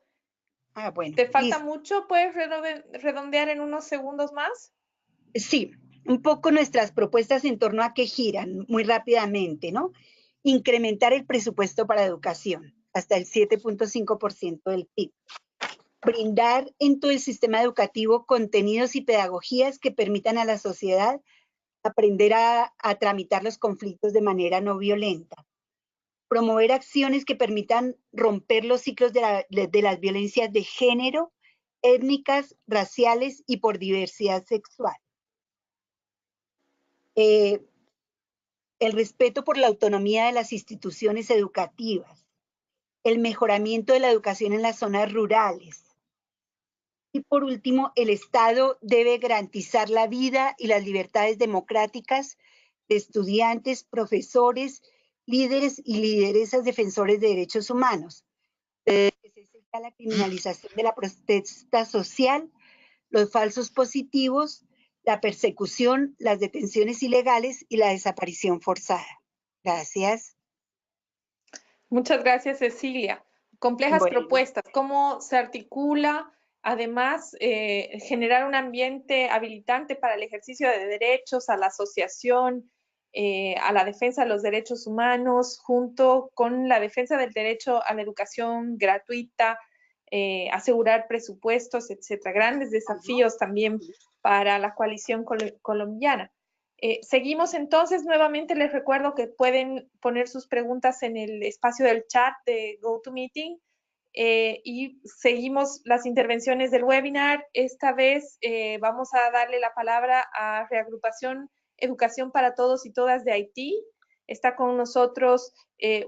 Ah, bueno. ¿Te falta listo. mucho? ¿Puedes redondear en unos segundos más? Sí, un poco nuestras propuestas en torno a qué giran muy rápidamente, ¿no? Incrementar el presupuesto para educación hasta el 7.5% del PIB. Brindar en todo el sistema educativo contenidos y pedagogías que permitan a la sociedad aprender a tramitar los conflictos de manera no violenta. Promover acciones que permitan romper los ciclos de las violencias de género, étnicas, raciales y por diversidad sexual. El respeto por la autonomía de las instituciones educativas, el mejoramiento de la educación en las zonas rurales. Y por último, el Estado debe garantizar la vida y las libertades democráticas de estudiantes, profesores, líderes y lideresas defensores de derechos humanos. Que se cesa la criminalización de la protesta social, los falsos positivos, la persecución, las detenciones ilegales y la desaparición forzada. Gracias. Muchas gracias, Cecilia. Complejas Bueno. propuestas. ¿Cómo se articula? Además, generar un ambiente habilitante para el ejercicio de derechos, a la asociación, a la defensa de los derechos humanos, junto con la defensa del derecho a la educación gratuita, asegurar presupuestos, etcétera. Grandes desafíos también para la coalición colombiana. Seguimos entonces, nuevamente les recuerdo que pueden poner sus preguntas en el espacio del chat de GoToMeeting y seguimos las intervenciones del webinar. Esta vez vamos a darle la palabra a Reagrupación Educación para Todos y Todas de Haití. Está con nosotros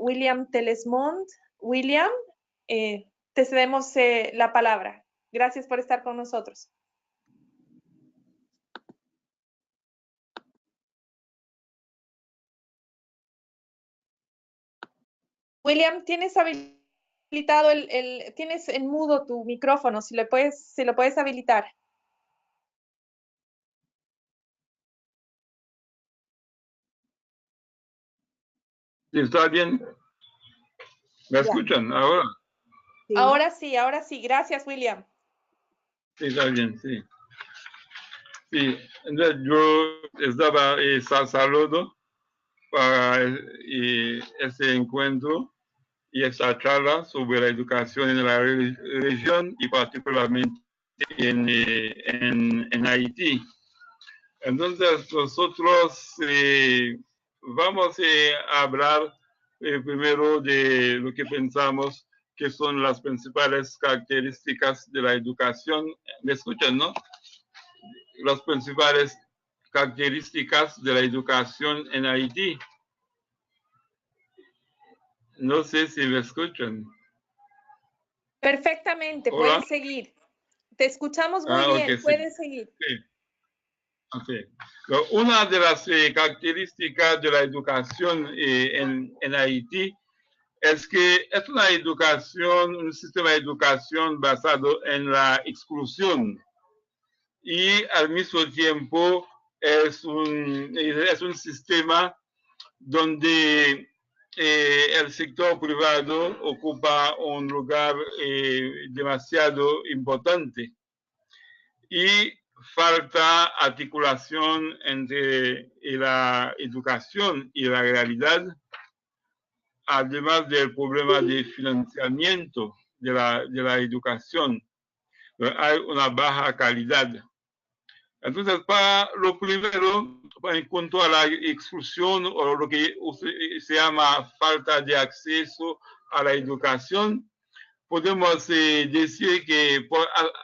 William Telesmond. William, te cedemos la palabra. Gracias por estar con nosotros. William, tienes habilitado tienes en mudo tu micrófono, si lo puedes habilitar. ¿Está bien? ¿Me escuchan ahora? Sí. Ahora sí. Gracias, William. Sí, está bien, sí. Sí, entonces yo estaba saludo para este encuentro y esta charla sobre la educación en la región y particularmente en Haití. Entonces nosotros vamos a hablar primero de lo que pensamos que son las principales características de la educación. ¿Me escuchan, no? Las principales características de la educación en Haití. No sé si me escuchan. Perfectamente, Hola. puedes seguir. Te escuchamos muy bien, Okay, puedes seguir. Sí. Okay. Una de las características de la educación en Haití es que es una educación, un sistema de educación basado en la exclusión y al mismo tiempo es un sistema donde el sector privado ocupa un lugar demasiado importante y falta articulación entre la educación y la realidad, además del problema de financiamiento de la educación. Hay una baja calidad. Entonces, para lo primero, en cuanto a la exclusión o lo que se llama falta de acceso a la educación, podemos decir que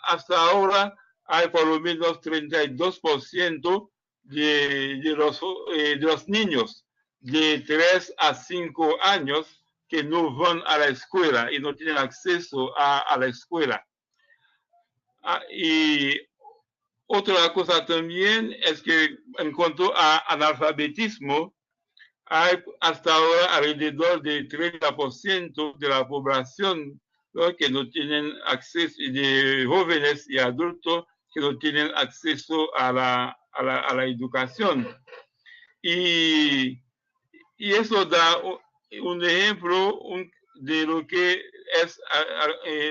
hasta ahora hay por lo menos 32% de los niños de 3 a 5 años que no van a la escuela y no tienen acceso a la escuela. Y otra cosa también es que en cuanto a analfabetismo, hay hasta ahora alrededor de 30% de la población, ¿no?, que no tienen acceso, de jóvenes y adultos que no tienen acceso a la educación. Y eso da un ejemplo de lo que es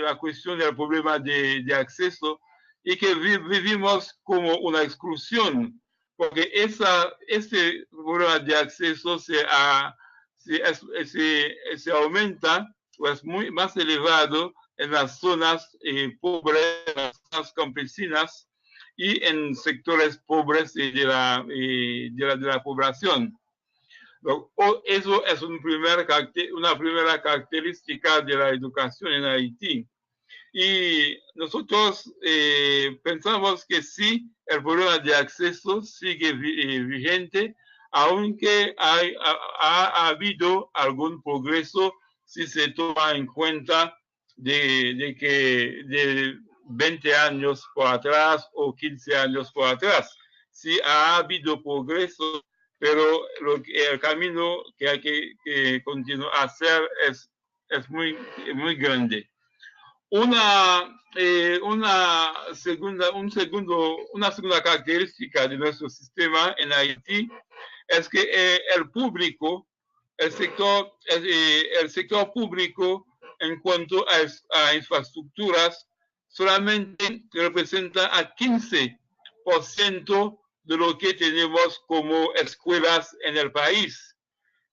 la cuestión del problema de acceso, y que vivimos como una exclusión, porque este problema de acceso se aumenta, o es muy más elevado en las zonas pobres, en las zonas campesinas y en sectores pobres de la población. Eso es una primera característica de la educación en Haití. Y nosotros pensamos que sí, el problema de acceso sigue vigente, aunque ha habido algún progreso si se toma en cuenta de que de 20 años por atrás o 15 años por atrás. Sí ha habido progreso, pero el camino que hay que continuar a hacer es muy, muy grande. Una segunda característica de nuestro sistema en Haití es que el sector público en cuanto a infraestructuras solamente representa a 15% de lo que tenemos como escuelas en el país.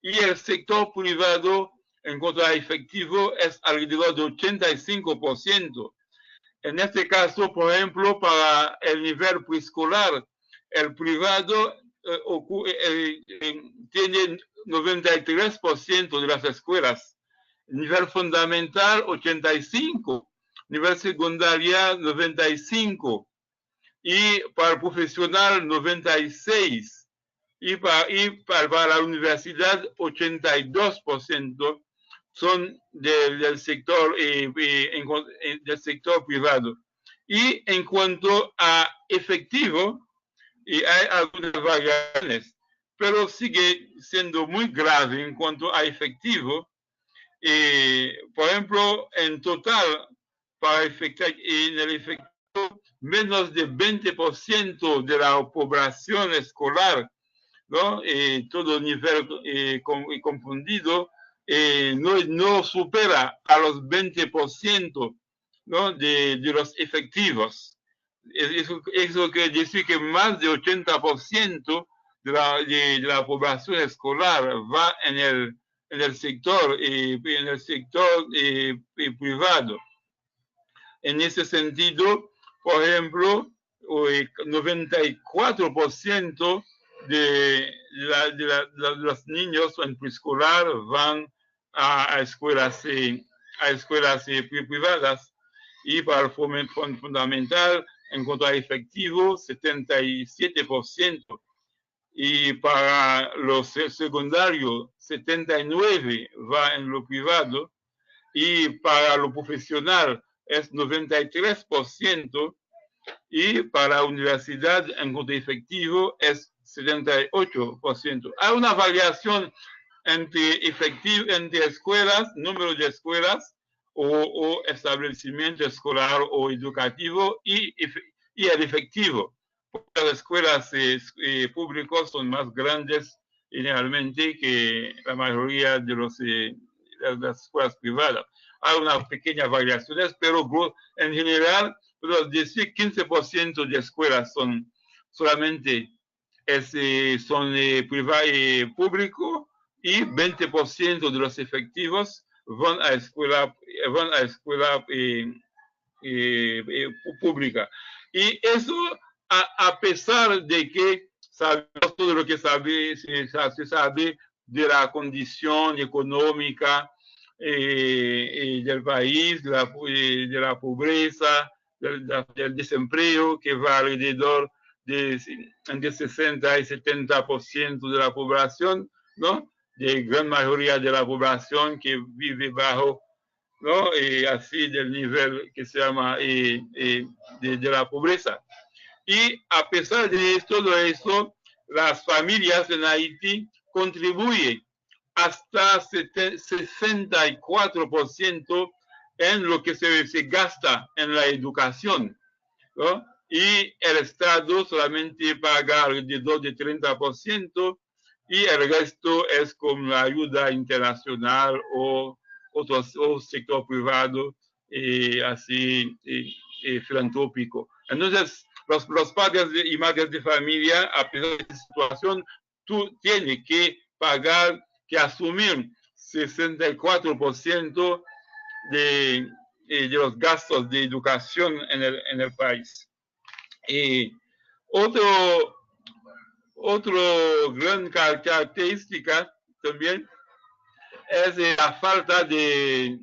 Y el sector privado en cuanto a efectivo es alrededor de 85%. En este caso, por ejemplo, para el nivel preescolar, el privado tiene 93% de las escuelas. Nivel fundamental, 85%. Nivel secundaria, 95%. Y para el profesional, 96%. Y para la universidad, 82% son del sector privado. Y en cuanto a efectivo, hay algunas variaciones, pero sigue siendo muy grave en cuanto a efectivo. Por ejemplo, en total, en el efectivo, menos de 20% de la población escolar, ¿no? Todo nivel confundido, no supera a los 20%, ¿no?, de los efectivos. Eso quiere decir que más de 80% de la población escolar va en el sector privado. En ese sentido, por ejemplo, 94% de los niños en preescolar van a escuelas privadas, y para el fundamental, en cuanto a efectivo, 77%, y para los secundarios, 79% va en lo privado, y para lo profesional es 93%, y para la universidad en cuanto a efectivo es 78%. Hay una variación entre escuelas, número de escuelas o establecimiento escolar o educativo y el efectivo. las escuelas públicas son más grandes generalmente que la mayoría de las escuelas privadas. Hay unas pequeñas variaciones, pero en general, puedo decir 15% de escuelas son solamente son público y 20% de los efectivos van a escuela pública. Y eso a pesar de que sabemos todo lo que se sabe de la condición económica del país, de la pobreza, del desempleo, que va alrededor de entre 60 y 70% de la población, ¿no? De gran mayoría de la población que vive bajo, ¿no? Así del nivel que se llama de la pobreza. Y a pesar de todo eso, las familias en Haití contribuyen hasta 64% en lo que se gasta en la educación, ¿no? Y el Estado solamente paga alrededor de 30% y el resto es con la ayuda internacional o sector privado así filantrópico. Entonces, los padres y madres de familia, a pesar de esta situación, tú tienes que pagar, que asumir 64% de los gastos de educación en el país. Y otro gran característica también es la falta de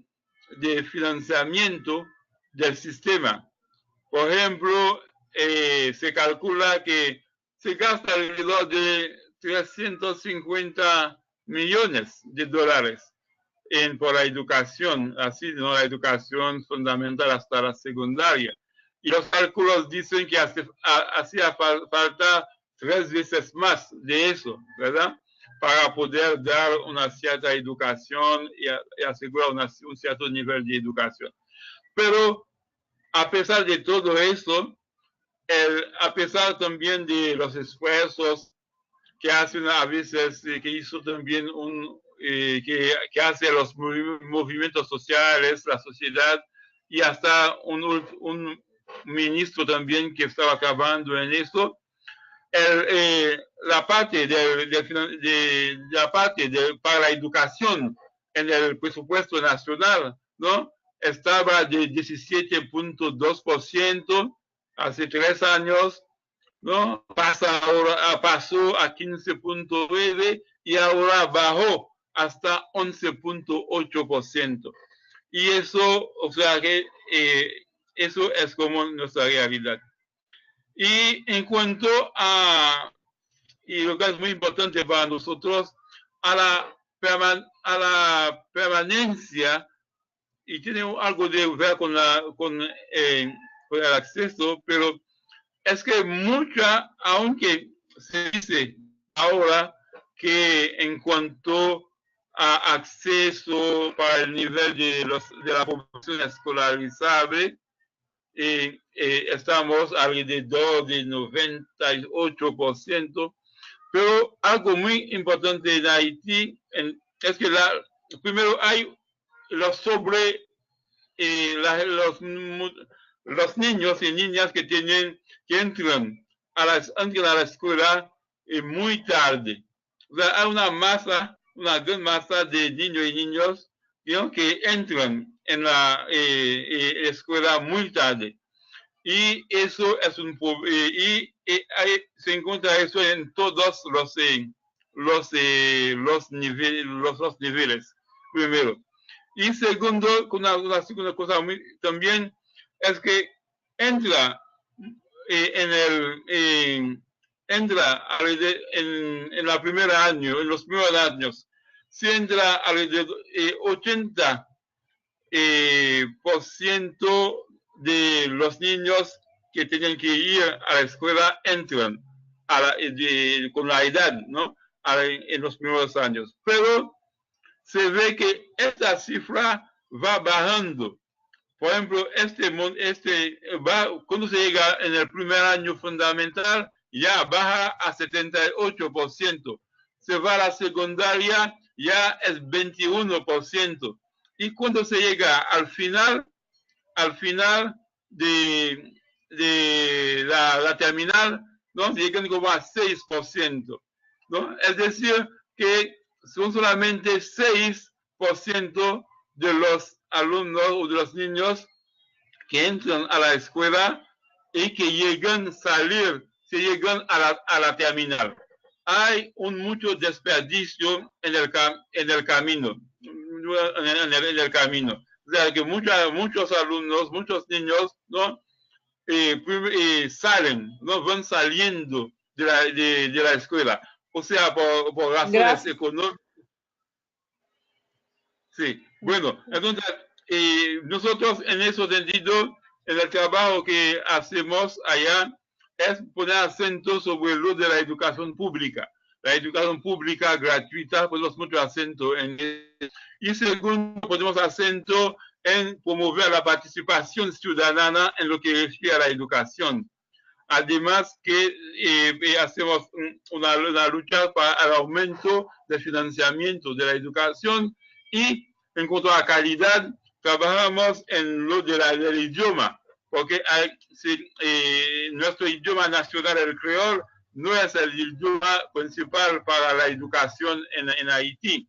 financiamiento del sistema. Por ejemplo, se calcula que se gasta alrededor de 350 millones de dólares por la educación, así, ¿no? La educación fundamental hasta la secundaria. Y los cálculos dicen que hacía falta 3 veces más de eso, ¿verdad? Para poder dar una cierta educación y asegurar un cierto nivel de educación. Pero a pesar de todo eso, a pesar también de los esfuerzos que hacen a veces, que hizo también que hace los movimientos sociales, la sociedad, y hasta un ministro también que estaba trabajando en eso, la parte para la educación en el presupuesto nacional, ¿no? Estaba de 17.2% hace 3 años, ¿no? Pasó a 15.9% y ahora bajó hasta 11.8%. Y eso, o sea que eso es como nuestra realidad. Y en cuanto y lo que es muy importante para nosotros, a la permanencia, y tiene algo de ver con el acceso, pero es que aunque se dice ahora que en cuanto a acceso para el nivel de la población escolarizable, estamos alrededor de 98%, pero algo muy importante en Haití es que primero hay los niños y niñas que entran a la escuela muy tarde. O sea, hay una gran masa de niños y niñas que entran en la escuela muy tarde. Y eso es se encuentra eso en todos los niveles, primero. Y segundo, una segunda cosa también es que entra en la primera año, en los primeros años, se entra alrededor 80% de los niños que tienen que ir a la escuela entran con la edad, ¿no? En los primeros años. Pero se ve que esta cifra va bajando Por ejemplo, cuando se llega en el primer año fundamental, ya baja a 78%. Se va a la secundaria, ya es 21%. Y cuando se llega al final de la terminal, ¿no? Llegan como a 6%, ¿no? Es decir, que son solamente 6% de los alumnos o de los niños que entran a la escuela y que se llegan a la terminal. Hay mucho desperdicio en el camino, en el camino. O sea, que muchos alumnos, muchos niños, ¿no? Salen, ¿no? Van saliendo de la escuela. O sea, por razones económicas. Sí, bueno, entonces nosotros en ese sentido, en el trabajo que hacemos allá, es poner acento sobre lo de la educación pública. La educación pública gratuita, ponemos mucho acento en eso. Y segundo, ponemos acento en promover la participación ciudadana en lo que refiere a la educación. Además que hacemos una lucha para el aumento del financiamiento de la educación y en cuanto a la calidad, trabajamos en lo del idioma, porque nuestro idioma nacional, el creol, no es el idioma principal para la educación en Haití.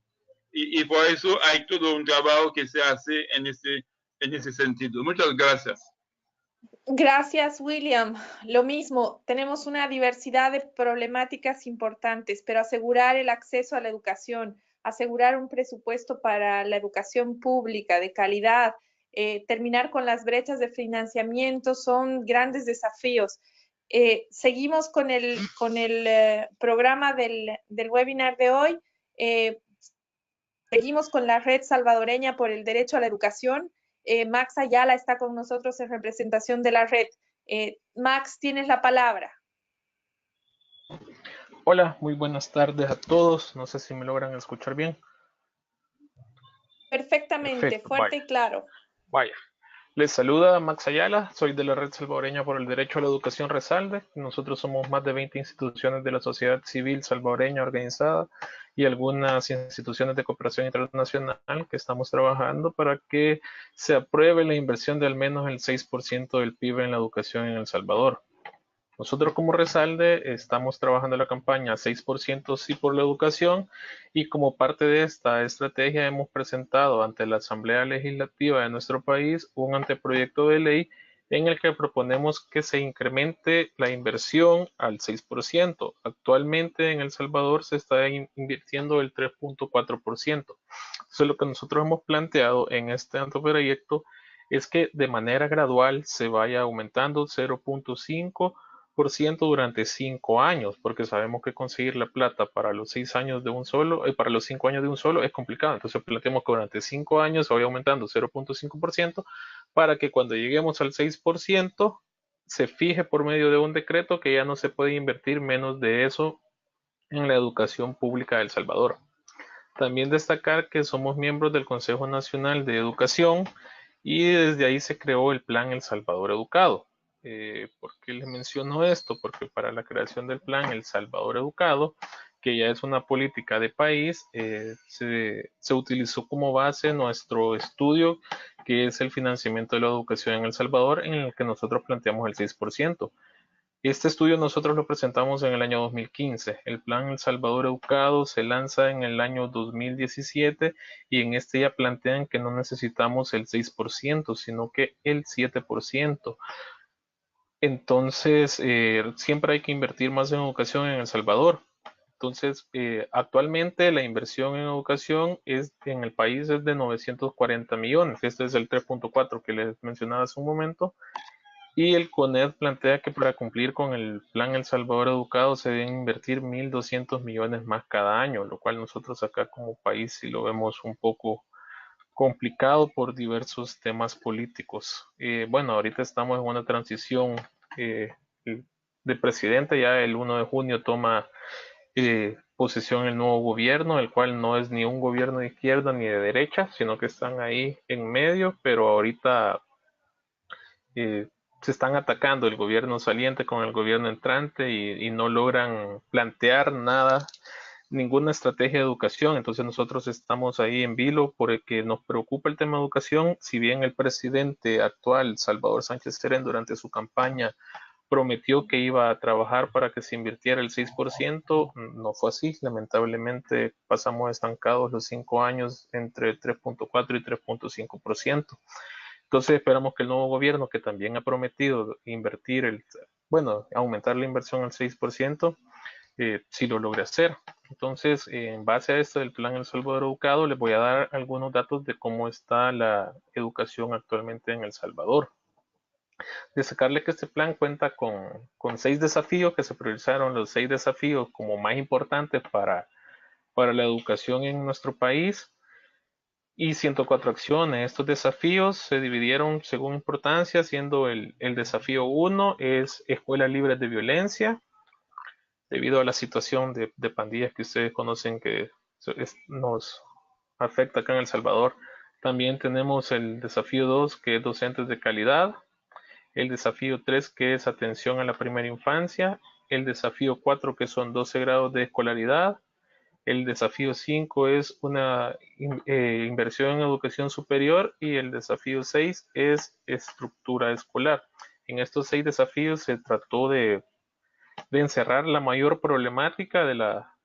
Y por eso hay todo un trabajo que se hace en ese sentido. Muchas gracias. Gracias, William. Lo mismo, tenemos una diversidad de problemáticas importantes, pero asegurar el acceso a la educación, asegurar un presupuesto para la educación pública de calidad, terminar con las brechas de financiamiento son grandes desafíos. Seguimos con el programa del webinar de hoy. Seguimos con la Red Salvadoreña por el Derecho a la Educación. Max Ayala está con nosotros en representación de la red. Max, tienes la palabra. Hola, muy buenas tardes a todos. No sé si me logran escuchar bien. Perfectamente, perfecto, fuerte y claro. Vaya. Les saluda Max Ayala, soy de la Red Salvadoreña por el Derecho a la Educación Resalde. Nosotros somos más de 20 instituciones de la sociedad civil salvadoreña organizada y algunas instituciones de cooperación internacional que estamos trabajando para que se apruebe la inversión de al menos el 6% del PIB en la educación en El Salvador. Nosotros como Resalde estamos trabajando en la campaña 6% sí por la educación y como parte de esta estrategia hemos presentado ante la Asamblea Legislativa de nuestro país un anteproyecto de ley en el que proponemos que se incremente la inversión al 6%. Actualmente en El Salvador se está invirtiendo el 3.4%. Entonces lo que nosotros hemos planteado en este anteproyecto es que de manera gradual se vaya aumentando 0.5% durante 5 años, porque sabemos que conseguir la plata para los 6 años de un solo, para los 5 años de un solo es complicado. Entonces planteamos que durante 5 años se vaya aumentando 0.5% para que cuando lleguemos al 6% se fije por medio de un decreto que ya no se puede invertir menos de eso en la educación pública de El Salvador. También destacar que somos miembros del Consejo Nacional de Educación y desde ahí se creó el Plan El Salvador Educado. ¿Por qué les menciono esto? Porque para la creación del Plan El Salvador Educado, que ya es una política de país, se utilizó como base nuestro estudio, que es el financiamiento de la educación en El Salvador, en el que nosotros planteamos el 6%. Este estudio nosotros lo presentamos en el año 2015. El Plan El Salvador Educado se lanza en el año 2017 y en este ya plantean que no necesitamos el 6%, sino que el 7%. Entonces, siempre hay que invertir más en educación en El Salvador. Entonces, actualmente la inversión en educación en el país es de 940 millones. Este es el 3.4 que les mencionaba hace un momento. Y el CONED plantea que para cumplir con el Plan El Salvador Educado se deben invertir 1.200 millones más cada año, lo cual nosotros acá como país sí lo vemos un poco complicado por diversos temas políticos. Bueno, ahorita estamos en una transición de presidente, ya el 1 de junio toma posesión el nuevo gobierno, el cual no es ni un gobierno de izquierda ni de derecha, sino que están ahí en medio, pero ahorita se están atacando el gobierno saliente con el gobierno entrante y no logran plantear nada, ninguna estrategia de educación. Entonces nosotros estamos ahí en vilo porque nos preocupa el tema de educación. Si bien el presidente actual, Salvador Sánchez Serén, durante su campaña prometió que iba a trabajar para que se invirtiera el 6%, no fue así. Lamentablemente pasamos estancados los 5 años entre 3.4 y 3.5%. Entonces esperamos que el nuevo gobierno, que también ha prometido invertir aumentar la inversión al 6%, sí lo logre hacer. Entonces, en base a esto del Plan El Salvador Educado, les voy a dar algunos datos de cómo está la educación actualmente en El Salvador. Destacarle que este plan cuenta con 6 desafíos, que se priorizaron los 6 desafíos como más importantes para la educación en nuestro país, y 104 acciones. Estos desafíos se dividieron según importancia, siendo el desafío 1 es escuelas libres de violencia, debido a la situación de pandillas que ustedes conocen que nos afecta acá en El Salvador. También tenemos el desafío 2, que es docentes de calidad, el desafío 3, que es atención a la primera infancia, el desafío 4, que son 12 grados de escolaridad, el desafío 5 es una inversión en educación superior, y el desafío 6 es estructura escolar. En estos 6 desafíos se trató de encerrar la mayor problemática de la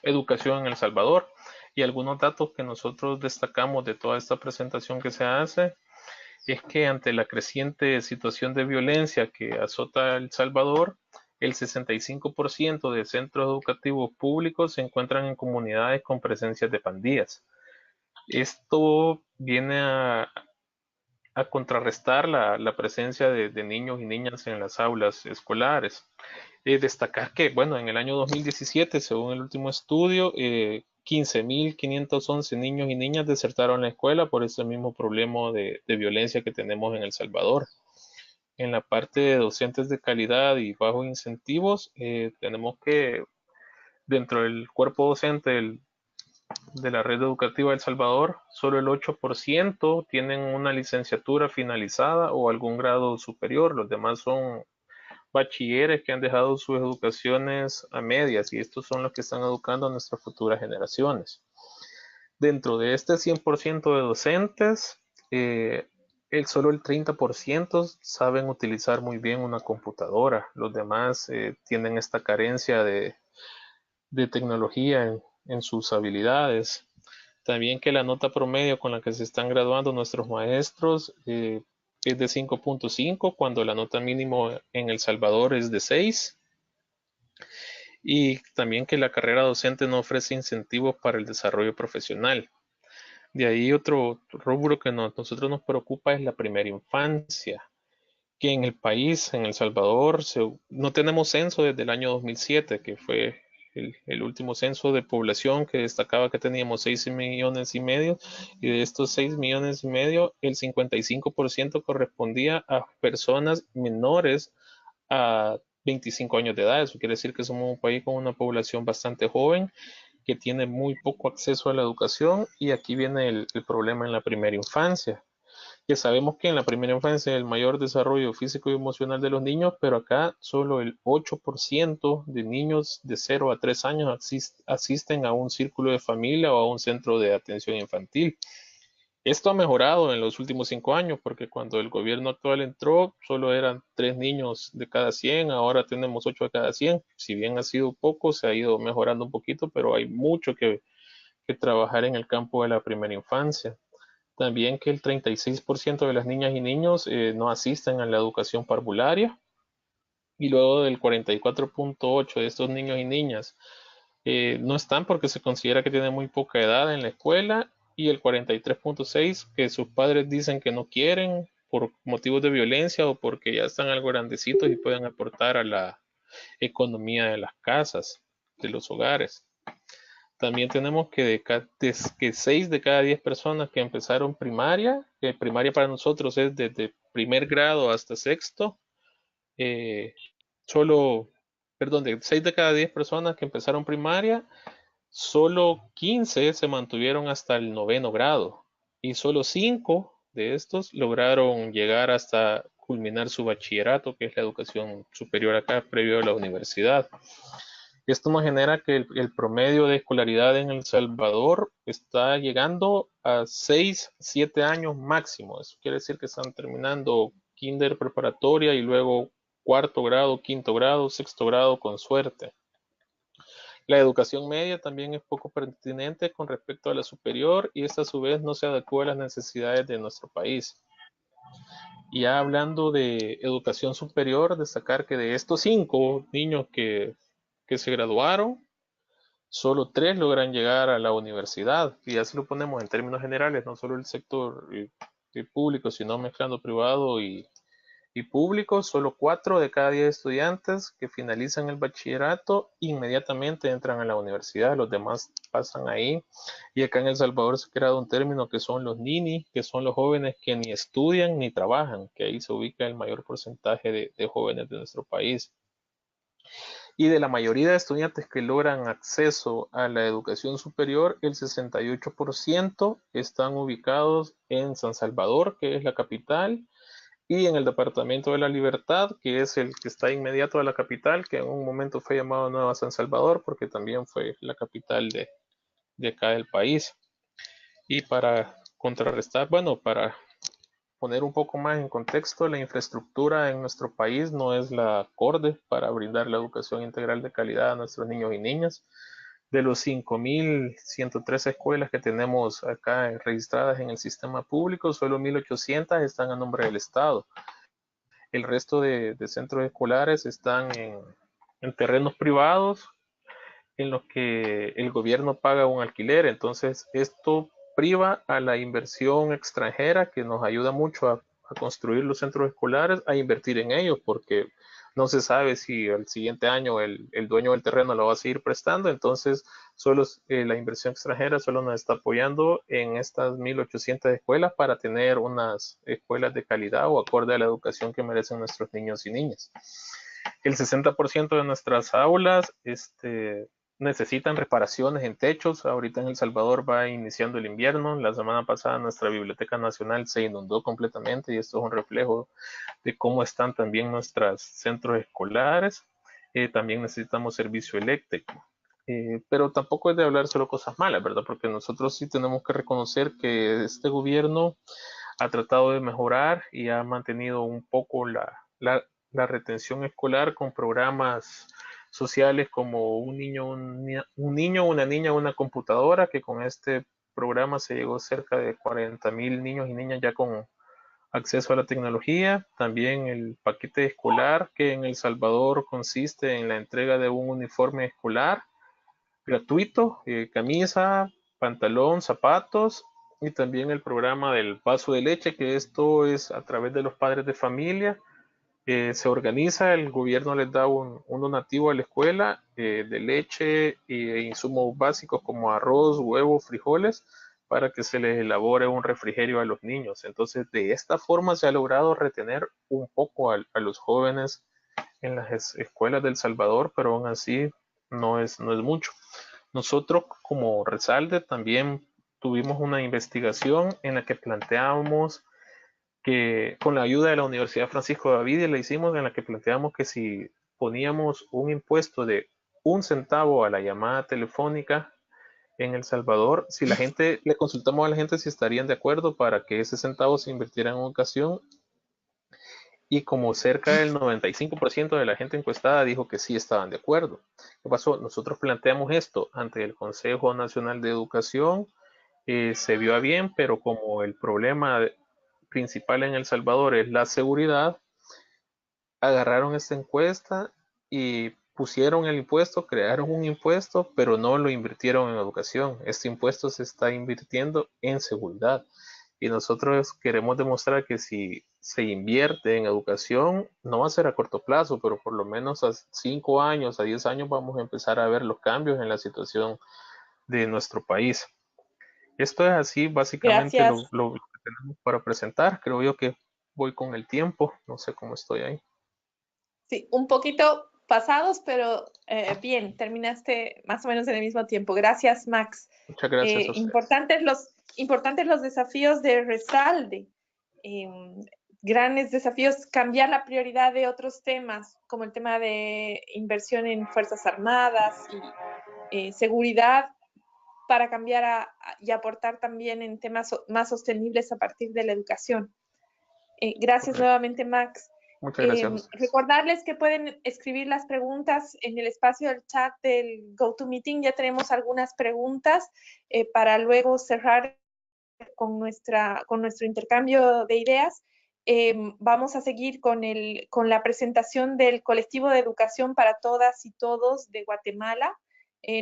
educación en El Salvador. Y algunos datos que nosotros destacamos de toda esta presentación que se hace es que ante la creciente situación de violencia que azota El Salvador, el 65% de centros educativos públicos se encuentran en comunidades con presencia de pandillas. Esto viene a contrarrestar la presencia de niños y niñas en las aulas escolares. Destacar que, bueno, en el año 2017, según el último estudio, 15.511 niños y niñas desertaron la escuela por ese mismo problema de violencia que tenemos en El Salvador. En la parte de docentes de calidad y bajos incentivos, tenemos que dentro del cuerpo docente de la red educativa de El Salvador, solo el 8% tienen una licenciatura finalizada o algún grado superior. Los demás son bachilleres que han dejado sus educaciones a medias, y estos son los que están educando a nuestras futuras generaciones. Dentro de este 100% de docentes, solo el 30% saben utilizar muy bien una computadora. Los demás tienen esta carencia de tecnología en sus habilidades. También que la nota promedio con la que se están graduando nuestros maestros es de 5.5, cuando la nota mínimo en El Salvador es de 6. Y también que la carrera docente no ofrece incentivos para el desarrollo profesional. De ahí otro rubro que nosotros nos preocupa es la primera infancia, que en el país, en El Salvador, no tenemos censo desde el año 2007, que fue el último censo de población, que destacaba que teníamos 6,5 millones, y de estos 6,5 millones, el 55% correspondía a personas menores a 25 años de edad. Eso quiere decir que somos un país con una población bastante joven que tiene muy poco acceso a la educación, y aquí viene el problema en la primera infancia, que sabemos que en la primera infancia es el mayor desarrollo físico y emocional de los niños, pero acá solo el 8% de niños de 0 a 3 años asisten a un círculo de familia o a un centro de atención infantil. Esto ha mejorado en los últimos 5 años, porque cuando el gobierno actual entró, solo eran 3 niños de cada 100, ahora tenemos 8 de cada 100. Si bien ha sido poco, se ha ido mejorando un poquito, pero hay mucho que trabajar en el campo de la primera infancia. También que el 36% de las niñas y niños no asisten a la educación parvularia, y luego del 44.8% de estos niños y niñas no están porque se considera que tienen muy poca edad en la escuela, y el 43.6% que sus padres dicen que no quieren por motivos de violencia o porque ya están algo grandecitos y pueden aportar a la economía de las casas, de los hogares. También tenemos que 6 de cada 10 personas que empezaron primaria, que primaria para nosotros es desde primer grado hasta sexto, de 6 de cada 10 personas que empezaron primaria, solo 15 se mantuvieron hasta el 9º grado, y solo 5 de estos lograron llegar hasta culminar su bachillerato, que es la educación superior acá, previo a la universidad. Esto nos genera que el promedio de escolaridad en El Salvador está llegando a 6, 7 años máximo. Eso quiere decir que están terminando kinder, preparatoria y luego cuarto grado, quinto grado, sexto grado con suerte. La educación media también es poco pertinente con respecto a la superior y esta a su vez no se adecua a las necesidades de nuestro país. Y ya hablando de educación superior, destacar que de estos 5 niños que se graduaron, solo 3 logran llegar a la universidad. Y así lo ponemos en términos generales, no solo el sector público, sino mezclando privado y público. Solo 4 de cada 10 estudiantes que finalizan el bachillerato inmediatamente entran a la universidad, los demás pasan ahí. Y acá en El Salvador se ha creado un término que son los nini, que son los jóvenes que ni estudian ni trabajan, que ahí se ubica el mayor porcentaje de jóvenes de nuestro país. Y de la mayoría de estudiantes que logran acceso a la educación superior, el 68% están ubicados en San Salvador, que es la capital, y en el departamento de La Libertad, que es el que está inmediato a la capital, que en un momento fue llamado Nueva San Salvador, porque también fue la capital de acá del país. Y para contrarrestar, bueno, para poner un poco más en contexto, la infraestructura en nuestro país no es la acorde para brindar la educación integral de calidad a nuestros niños y niñas. De los 5.113 escuelas que tenemos acá registradas en el sistema público, solo 1.800 están a nombre del Estado. El resto de centros escolares están en terrenos privados en los que el gobierno paga un alquiler. Entonces, esto priva a la inversión extranjera que nos ayuda mucho a construir los centros escolares, a invertir en ellos, porque no se sabe si el siguiente año el dueño del terreno lo va a seguir prestando. Entonces, solo la inversión extranjera solo nos está apoyando en estas 1.800 escuelas para tener unas escuelas de calidad o acorde a la educación que merecen nuestros niños y niñas. El 60% de nuestras aulas necesitan reparaciones en techos. Ahorita en El Salvador va iniciando el invierno. La semana pasada nuestra Biblioteca Nacional se inundó completamente y esto es un reflejo de cómo están también nuestros centros escolares. También necesitamos servicio eléctrico. Pero tampoco es de hablar solo cosas malas, ¿verdad? Porque nosotros sí tenemos que reconocer que este gobierno ha tratado de mejorar y ha mantenido un poco la retención escolar con programas sociales como un niño, una niña, una computadora, que con este programa se llegó cerca de 40.000 niños y niñas ya con acceso a la tecnología. También el paquete escolar, que en El Salvador consiste en la entrega de un uniforme escolar gratuito, camisa, pantalón, zapatos, y también el programa del vaso de leche, que esto es a través de los padres de familia. Se organiza, el gobierno les da un donativo a la escuela de leche e insumos básicos como arroz, huevo, frijoles, para que se les elabore un refrigerio a los niños. Entonces, de esta forma se ha logrado retener un poco a los jóvenes en las escuelas del Salvador, pero aún así no es mucho. Nosotros como Resalde también tuvimos una investigación en la que planteábamos que, con la ayuda de la Universidad Francisco de Gavidia, la hicimos, en la que planteamos que si poníamos un impuesto de 1 centavo a la llamada telefónica en El Salvador, si la gente, le consultamos a la gente si estarían de acuerdo para que ese centavo se invirtiera en educación, y como cerca del 95% de la gente encuestada dijo que sí estaban de acuerdo. ¿Qué pasó? Nosotros planteamos esto ante el Consejo Nacional de Educación, se vio a bien, pero como el problema principal en El Salvador es la seguridad, agarraron esta encuesta y pusieron el impuesto, crearon un impuesto, pero no lo invirtieron en educación. Este impuesto se está invirtiendo en seguridad. Y nosotros queremos demostrar que si se invierte en educación, no va a ser a corto plazo, pero por lo menos a 5 años, a 10 años vamos a empezar a ver los cambios en la situación de nuestro país. Esto es así, básicamente lo que tenemos para presentar. Creo yo que voy con el tiempo, no sé cómo estoy ahí. Sí, un poquito pasados, pero bien, terminaste más o menos en el mismo tiempo. Gracias, Max. Muchas gracias a ustedes. Importantes los desafíos de Resalde. grandes desafíos, cambiar la prioridad de otros temas, como el tema de inversión en Fuerzas Armadas y seguridad, para cambiar y aportar también en temas más sostenibles a partir de la educación. Gracias nuevamente, Max. Muchas gracias. Recordarles que pueden escribir las preguntas en el espacio del chat del GoToMeeting. Ya tenemos algunas preguntas para luego cerrar con nuestro intercambio de ideas. Vamos a seguir con la presentación del Colectivo de Educación para Todas y Todos de Guatemala.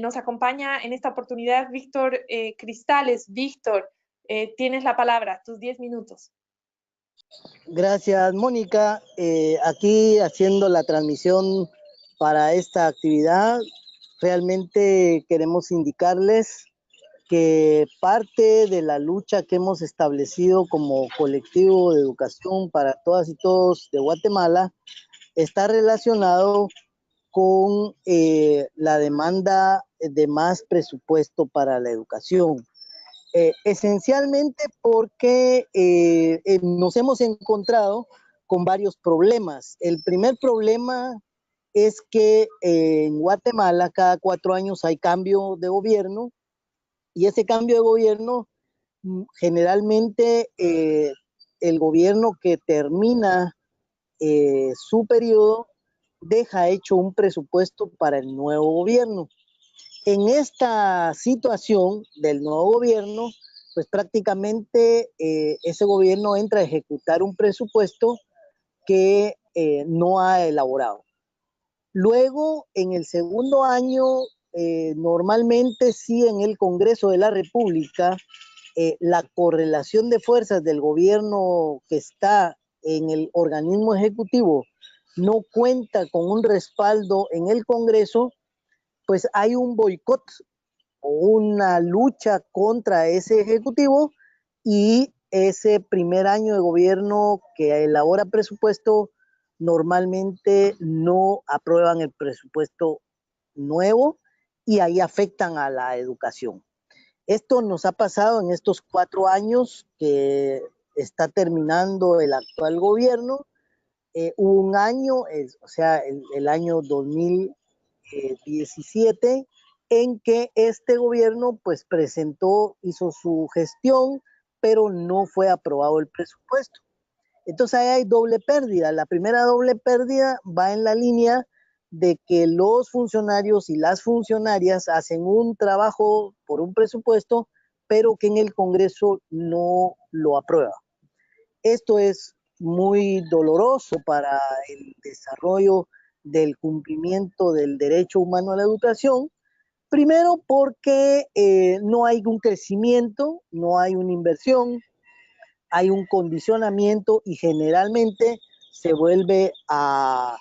Nos acompaña en esta oportunidad Víctor Cristales. Víctor, tienes la palabra, tus 10 minutos. Gracias, Mónica. Aquí haciendo la transmisión para esta actividad, realmente queremos indicarles que parte de la lucha que hemos establecido como colectivo de educación para todas y todos de Guatemala está relacionado con la demanda de más presupuesto para la educación. Esencialmente porque nos hemos encontrado con varios problemas. El primer problema es que en Guatemala cada 4 años hay cambio de gobierno, y ese cambio de gobierno generalmente el gobierno que termina su periodo deja hecho un presupuesto para el nuevo gobierno. En esta situación del nuevo gobierno, pues prácticamente ese gobierno entra a ejecutar un presupuesto que no ha elaborado. Luego, en el segundo año, normalmente sí en el Congreso de la República, la correlación de fuerzas del gobierno que está en el organismo ejecutivo no cuenta con un respaldo en el Congreso, pues hay un boicot o una lucha contra ese ejecutivo, y ese primer año de gobierno que elabora presupuesto normalmente no aprueban el presupuesto nuevo, y ahí afectan a la educación. Esto nos ha pasado en estos 4 años que está terminando el actual gobierno. Hubo un año, o sea, el año 2017, en que este gobierno pues hizo su gestión, pero no fue aprobado el presupuesto. Entonces ahí hay doble pérdida. La primera doble pérdida va en la línea de que los funcionarios y las funcionarias hacen un trabajo por un presupuesto, pero que en el Congreso no lo aprueba. Esto es muy doloroso para el desarrollo del cumplimiento del derecho humano a la educación. Primero porque no hay un crecimiento, no hay una inversión, hay un condicionamiento, y generalmente se vuelve a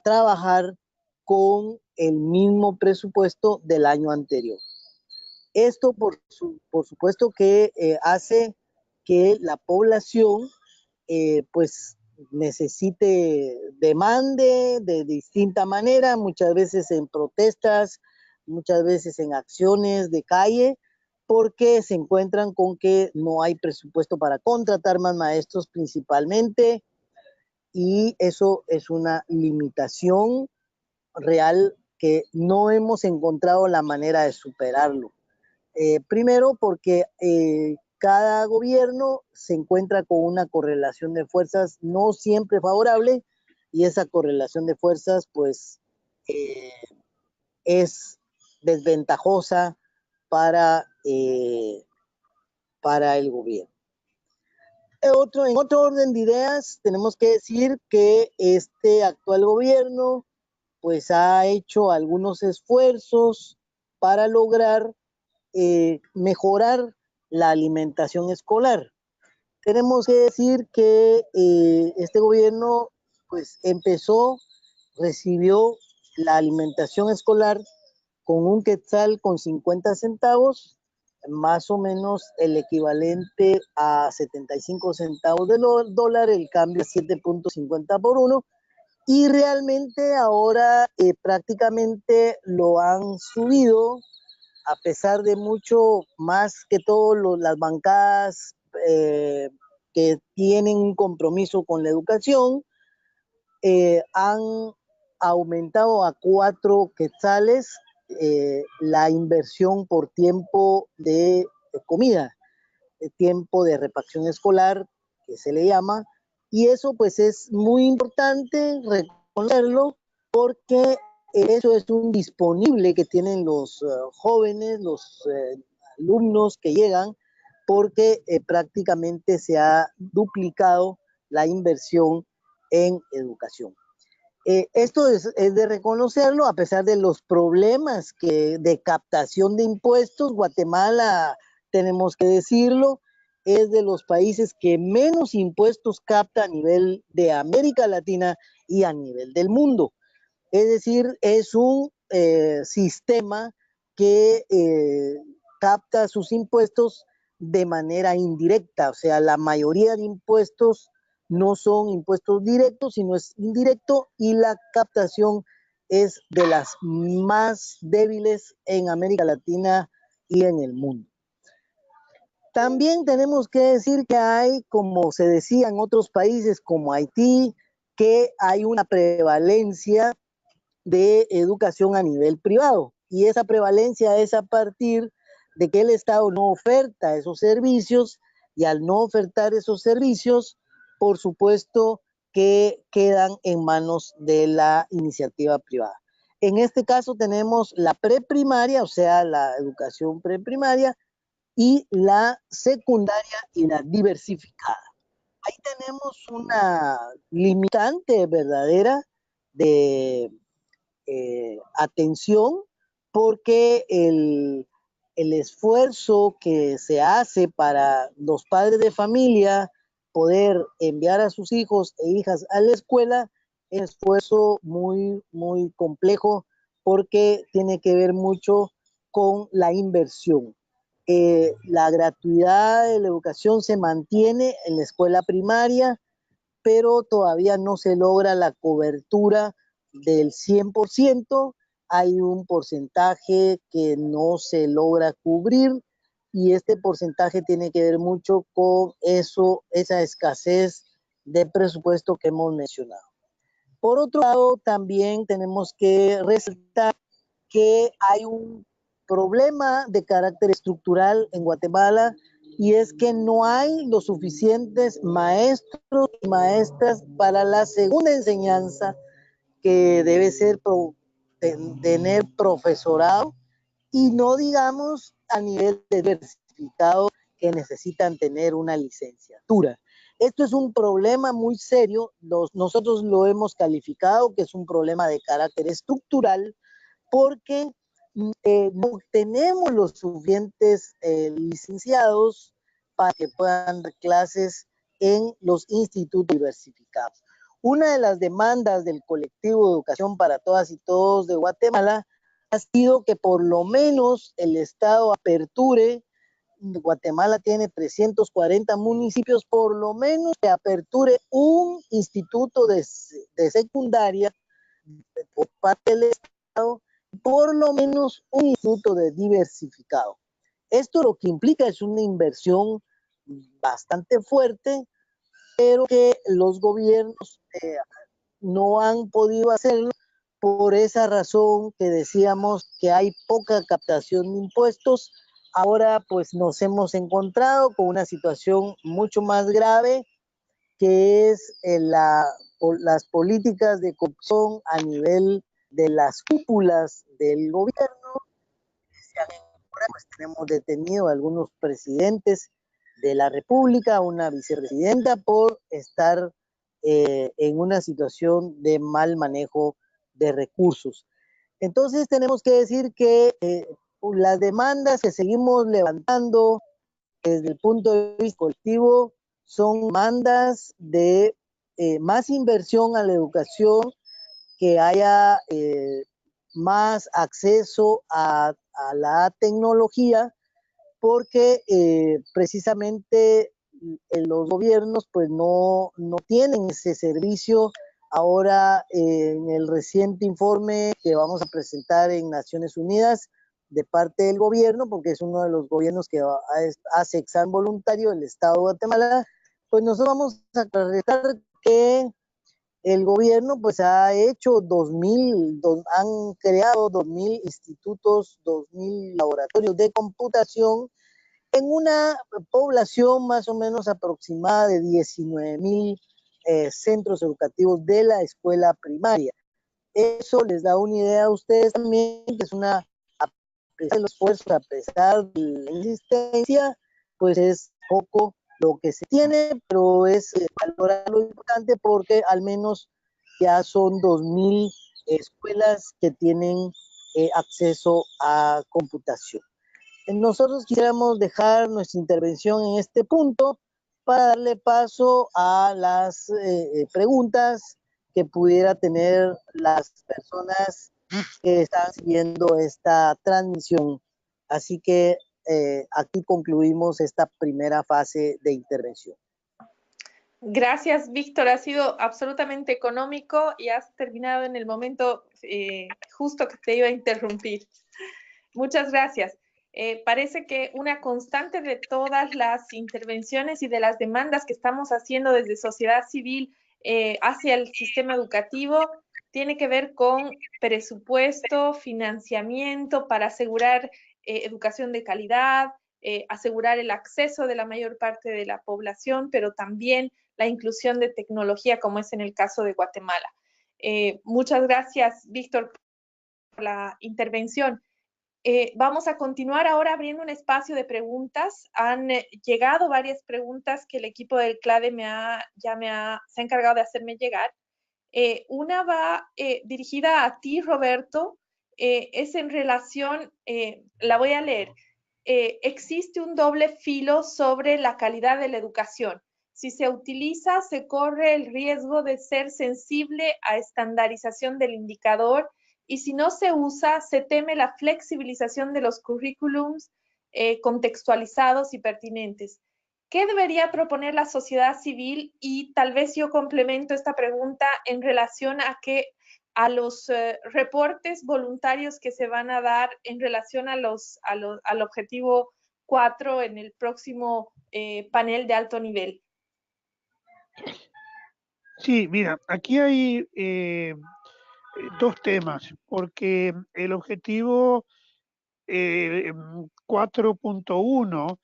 trabajar con el mismo presupuesto del año anterior. Esto por supuesto que hace que la población pues demande de distinta manera, muchas veces en protestas, muchas veces en acciones de calle, porque se encuentran con que no hay presupuesto para contratar más maestros principalmente, y eso es una limitación real que no hemos encontrado la manera de superarlo. Primero porque cada gobierno se encuentra con una correlación de fuerzas no siempre favorable, y esa correlación de fuerzas pues es desventajosa para el gobierno. En otro orden de ideas, tenemos que decir que este actual gobierno pues ha hecho algunos esfuerzos para lograr mejorar la alimentación escolar. Tenemos que decir que este gobierno pues recibió la alimentación escolar con un quetzal con 50 centavos, más o menos el equivalente a 75 centavos de dólar, el cambio es 7.50 por 1, y realmente ahora prácticamente lo han subido, a pesar de mucho, más que todo las bancadas que tienen un compromiso con la educación han aumentado a 4 quetzales la inversión por tiempo de comida, tiempo de refacción escolar, que se le llama, y eso pues es muy importante reconocerlo porque eso es un disponible que tienen los jóvenes, los alumnos que llegan, porque prácticamente se ha duplicado la inversión en educación. Esto es de reconocerlo a pesar de los problemas de captación de impuestos. Guatemala, tenemos que decirlo, es de los países que menos impuestos capta a nivel de América Latina y a nivel del mundo. Es decir, es un sistema que capta sus impuestos de manera indirecta, o sea, la mayoría de impuestos no son impuestos directos, sino es indirecto, y la captación es de las más débiles en América Latina y en el mundo. También tenemos que decir que hay, como se decía en otros países como Haití, que hay una prevalencia de educación a nivel privado, y esa prevalencia es a partir de que el Estado no oferta esos servicios, y al no ofertar esos servicios, por supuesto que quedan en manos de la iniciativa privada. En este caso tenemos la preprimaria, o sea, la educación preprimaria, y la secundaria y la diversificada. Ahí tenemos una limitante verdadera de atención, porque el esfuerzo que se hace para los padres de familia poder enviar a sus hijos e hijas a la escuela es un esfuerzo muy, muy complejo, porque tiene que ver mucho con la inversión. La gratuidad de la educación se mantiene en la escuela primaria, pero todavía no se logra la cobertura del 100%, hay un porcentaje que no se logra cubrir, y este porcentaje tiene que ver mucho con esa escasez de presupuesto que hemos mencionado. Por otro lado, también tenemos que resaltar que hay un problema de carácter estructural en Guatemala, y es que no hay los suficientes maestros y maestras para la segunda enseñanza, que debe ser tener profesorado, y no digamos a nivel diversificado, que necesitan tener una licenciatura. Esto es un problema muy serio, nosotros lo hemos calificado que es un problema de carácter estructural, porque no tenemos los suficientes licenciados para que puedan dar clases en los institutos diversificados. Una de las demandas del colectivo de Educación para Todas y Todos de Guatemala ha sido que por lo menos el Estado aperture. Guatemala tiene 340 municipios, por lo menos que aperture un instituto de secundaria por parte del Estado, por lo menos un instituto de diversificado. Esto lo que implica es una inversión bastante fuerte, pero que los gobiernos no han podido hacerlo por esa razón que decíamos, que hay poca captación de impuestos. Ahora pues nos hemos encontrado con una situación mucho más grave, que es las políticas de corrupción a nivel de las cúpulas del gobierno. Pues tenemos detenido a algunos presidentes de la República, una vicepresidenta, por estar en una situación de mal manejo de recursos. Entonces tenemos que decir que las demandas que seguimos levantando desde el punto de vista colectivo son demandas de más inversión a la educación, que haya más acceso a la tecnología, porque precisamente los gobiernos pues no tienen ese servicio. Ahora, en el reciente informe que vamos a presentar en Naciones Unidas de parte del gobierno, porque es uno de los gobiernos que hace examen voluntario, el Estado de Guatemala, pues nosotros vamos a aclarar que el gobierno pues ha hecho han creado 2000 institutos, 2000 laboratorios de computación en una población más o menos aproximada de 19.000 centros educativos de la escuela primaria. Eso les da una idea a ustedes también, que es a pesar del esfuerzo, a pesar de la insistencia, pues es poco lo que se tiene, pero es valorar lo importante porque al menos ya son 2.000 escuelas que tienen acceso a computación. Nosotros quisiéramos dejar nuestra intervención en este punto para darle paso a las preguntas que pudiera tener las personas que están siguiendo esta transmisión. Así que aquí concluimos esta primera fase de intervención. Gracias, Víctor. Ha sido absolutamente económico y has terminado en el momento justo que te iba a interrumpir. Muchas gracias. Parece que una constante de todas las intervenciones y de las demandas que estamos haciendo desde sociedad civil hacia el sistema educativo tiene que ver con presupuesto, financiamiento para asegurar educación de calidad, asegurar el acceso de la mayor parte de la población, pero también la inclusión de tecnología, como es en el caso de Guatemala. Muchas gracias, Víctor, por la intervención. Vamos a continuar ahora abriendo un espacio de preguntas. Han llegado varias preguntas que el equipo del CLADE se ha encargado de hacerme llegar. Una va dirigida a ti, Roberto. Es en relación, la voy a leer. Existe un doble filo sobre la calidad de la educación. Si se utiliza, se corre el riesgo de ser sensible a estandarización del indicador, y si no se usa, se teme la flexibilización de los currículums contextualizados y pertinentes. ¿Qué debería proponer la sociedad civil? Y tal vez yo complemento esta pregunta en relación a los reportes voluntarios que se van a dar en relación al objetivo 4 en el próximo panel de alto nivel. Sí, mira, aquí hay dos temas, porque el objetivo 4.1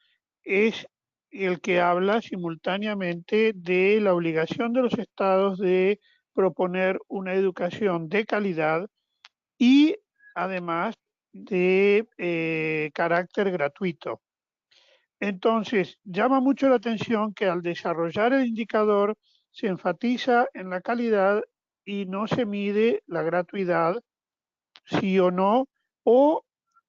es el que habla simultáneamente de la obligación de los estados de proponer una educación de calidad y además de carácter gratuito. Entonces, llama mucho la atención que al desarrollar el indicador se enfatiza en la calidad y no se mide la gratuidad, sí o no, o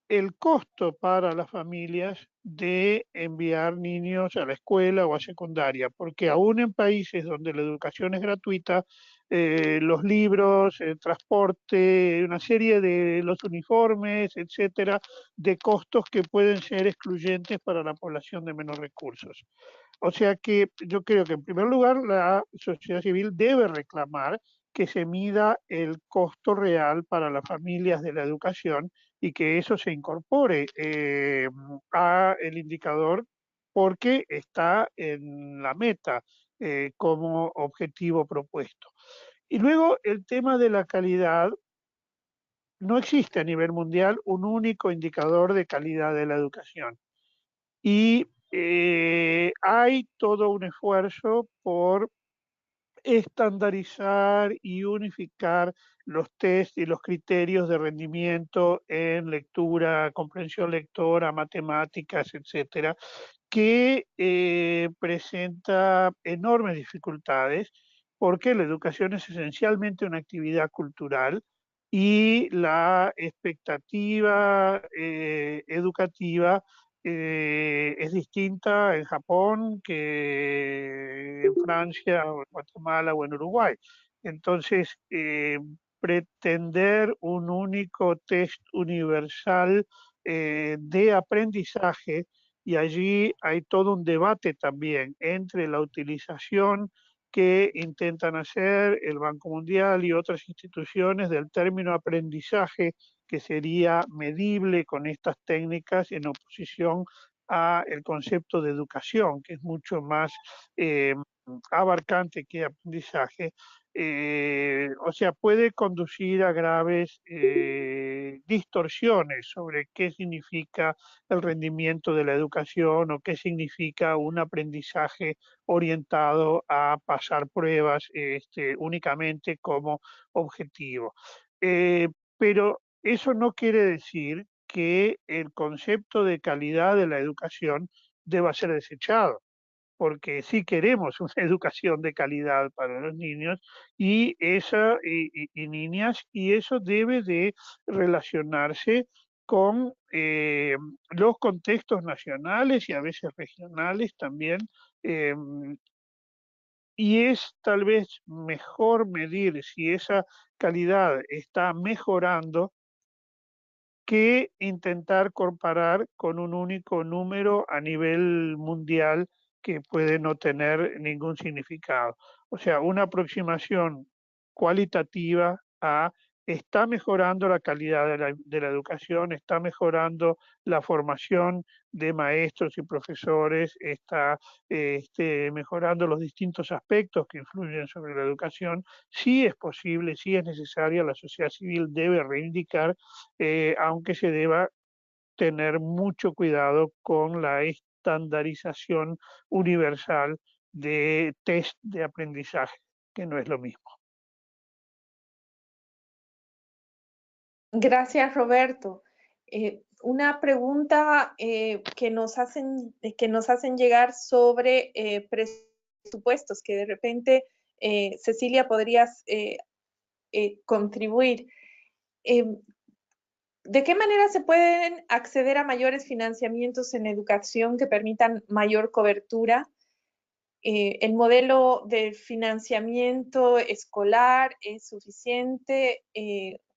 el costo para las familias de enviar niños a la escuela o a secundaria, porque aún en países donde la educación es gratuita, los libros, el transporte, una serie de los uniformes, etcétera, de costos que pueden ser excluyentes para la población de menos recursos. O sea que yo creo que en primer lugar la sociedad civil debe reclamar que se mida el costo real para las familias de la educación y que eso se incorpore a el indicador porque está en la meta como objetivo propuesto. Y luego el tema de la calidad. No existe a nivel mundial un único indicador de calidad de la educación. Y hay todo un esfuerzo por estandarizar y unificar los test y los criterios de rendimiento en lectura, comprensión lectora, matemáticas, etcétera, que presenta enormes dificultades porque la educación es esencialmente una actividad cultural y la expectativa educativa es distinta en Japón que en Francia o en Guatemala o en Uruguay. Entonces, pretender un único test universal de aprendizaje, y allí hay todo un debate también entre la utilización que intentan hacer el Banco Mundial y otras instituciones del término aprendizaje, que sería medible con estas técnicas en oposición a el concepto de educación, que es mucho más abarcante que aprendizaje. O sea, puede conducir a graves distorsiones sobre qué significa el rendimiento de la educación o qué significa un aprendizaje orientado a pasar pruebas únicamente como objetivo. Pero eso no quiere decir que el concepto de calidad de la educación deba ser desechado, porque sí queremos una educación de calidad para los niños y niñas, y eso debe de relacionarse con los contextos nacionales y a veces regionales también, eh, y es tal vez mejor medir si esa calidad está mejorando que intentar comparar con un único número a nivel mundial que puede no tener ningún significado. O sea, una aproximación cualitativa a está mejorando la calidad de la educación, está mejorando la formación de maestros y profesores, está mejorando los distintos aspectos que influyen sobre la educación. Sí es posible, sí es necesaria, la sociedad civil debe reivindicar, aunque se deba tener mucho cuidado con la estandarización universal de test de aprendizaje, que no es lo mismo. Gracias, Roberto. Una pregunta que nos hacen llegar sobre presupuestos, que de repente, Cecilia, podrías contribuir. ¿De qué manera se pueden acceder a mayores financiamientos en educación que permitan mayor cobertura? ¿El modelo de financiamiento escolar es suficiente?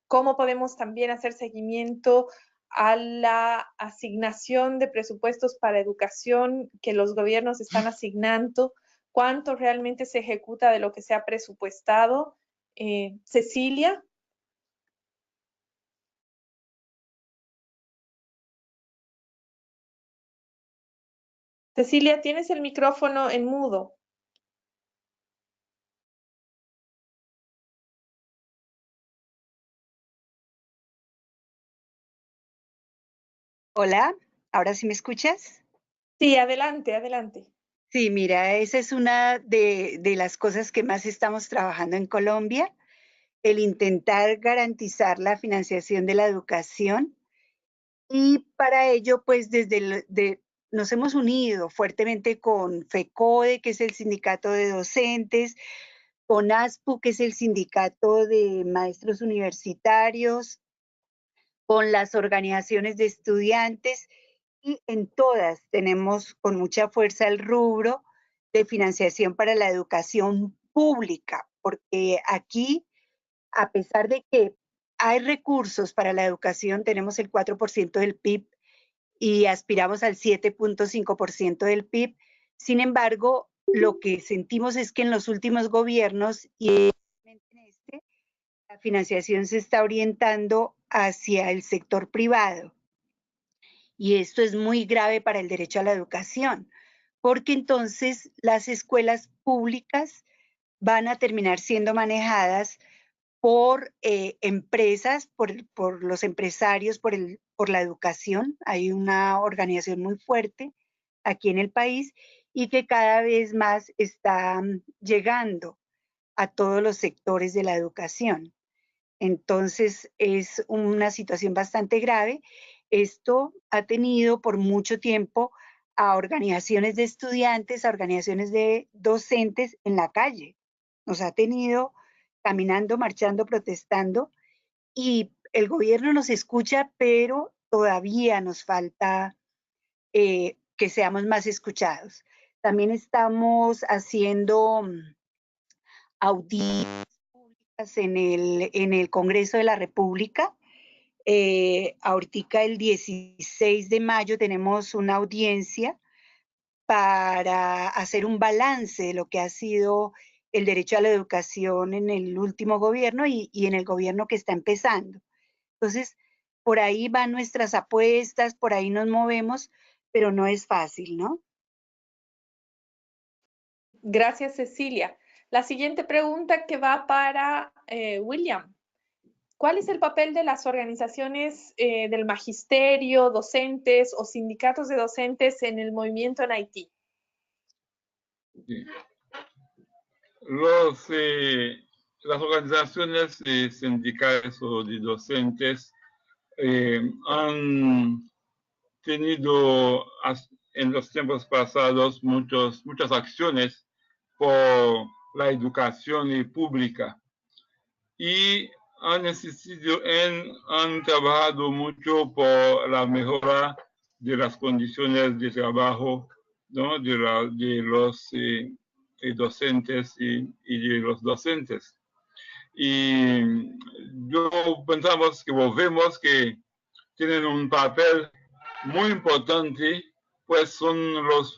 ¿Cómo podemos también hacer seguimiento a la asignación de presupuestos para educación que los gobiernos están asignando? ¿Cuánto realmente se ejecuta de lo que se ha presupuestado? Cecilia. Cecilia, tienes el micrófono en mudo. Hola, ¿ahora sí me escuchas? Sí, adelante, adelante. Sí, mira, esa es una de las cosas que más estamos trabajando en Colombia, el intentar garantizar la financiación de la educación. Y para ello, pues nos hemos unido fuertemente con FECODE, que es el sindicato de docentes, con ASPU, que es el sindicato de maestros universitarios, con las organizaciones de estudiantes, y en todas tenemos con mucha fuerza el rubro de financiación para la educación pública, porque aquí, a pesar de que hay recursos para la educación, tenemos el 4% del PIB y aspiramos al 7.5% del PIB. Sin embargo, lo que sentimos es que en los últimos gobiernos y en este, la financiación se está orientando hacia el sector privado. Y esto es muy grave para el derecho a la educación, porque entonces las escuelas públicas van a terminar siendo manejadas por empresas, por los empresarios, por la educación. Hay una organización muy fuerte aquí en el país y que cada vez más está llegando a todos los sectores de la educación. Entonces es una situación bastante grave. Esto ha tenido por mucho tiempo a organizaciones de estudiantes, a organizaciones de docentes en la calle. Nos ha tenido caminando, marchando, protestando, y el gobierno nos escucha, pero todavía nos falta que seamos más escuchados. También estamos haciendo audiencias públicas en el Congreso de la República. Ahorita el 16 de mayo tenemos una audiencia para hacer un balance de lo que ha sido el derecho a la educación en el último gobierno y en el gobierno que está empezando. Entonces, por ahí van nuestras apuestas, por ahí nos movemos, pero no es fácil, ¿no? Gracias, Cecilia. La siguiente pregunta que va para William. ¿Cuál es el papel de las organizaciones del magisterio, docentes o sindicatos de docentes en el movimiento en Haití? Sí. Las organizaciones sindicales o de docentes han tenido en los tiempos pasados muchas acciones por la educación pública y han trabajado mucho por la mejora de las condiciones de trabajo, ¿no? de los docentes y de los docentes. Y yo pensamos que vemos que tienen un papel muy importante, pues son los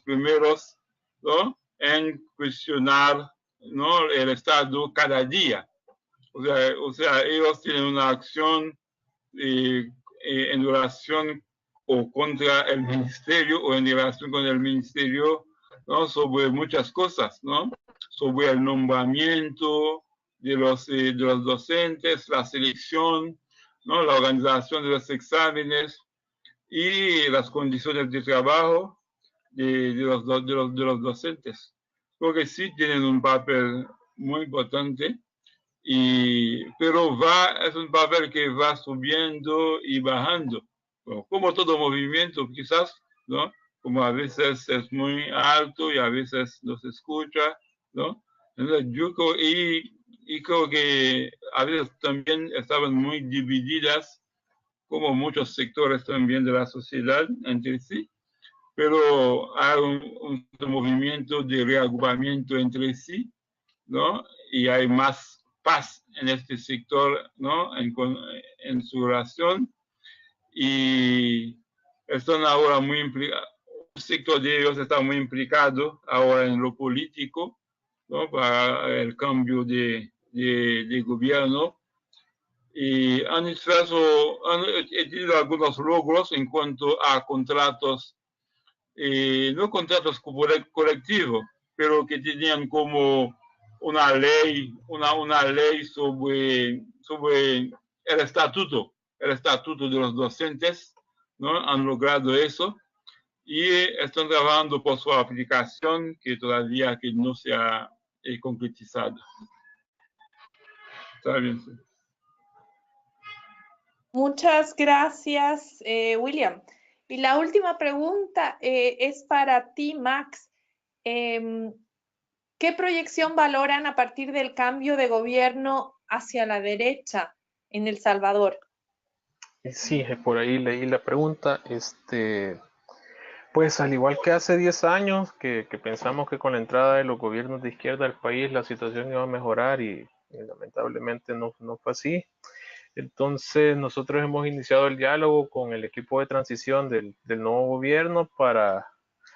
primeros, ¿no? en cuestionar, ¿no? el Estado cada día. O sea, ellos tienen una acción en relación o contra el ministerio o en relación con el ministerio, ¿no? sobre muchas cosas, ¿no? Sobre el nombramiento de los docentes, la selección, ¿no? La organización de los exámenes y las condiciones de trabajo de los docentes. Porque sí tienen un papel muy importante. Pero es un papel que va subiendo y bajando, bueno, como todo movimiento quizás, ¿no? Como a veces es muy alto y a veces no se escucha, ¿no? Entonces, creo que a veces también estaban muy divididas, como muchos sectores también de la sociedad entre sí, pero hay un movimiento de reagrupamiento entre sí, ¿no? Y hay más paz en este sector, ¿no? En su relación, y están ahora muy implicados, un sector de ellos está muy implicado ahora en lo político, ¿no? Para el cambio de gobierno, y han tenido algunos logros en cuanto a contratos, no contratos colectivos, pero que tenían como una ley sobre el estatuto de los docentes, ¿no? Han logrado eso y están trabajando por su aplicación que todavía no se ha concretizado. Está bien, sí. Muchas gracias, William. Y la última pregunta es para ti, Max. ¿Qué proyección valoran a partir del cambio de gobierno hacia la derecha en El Salvador? Sí, por ahí leí la pregunta. Pues al igual que hace 10 años, que pensamos que con la entrada de los gobiernos de izquierda al país la situación iba a mejorar y lamentablemente no fue así. Entonces nosotros hemos iniciado el diálogo con el equipo de transición del nuevo gobierno para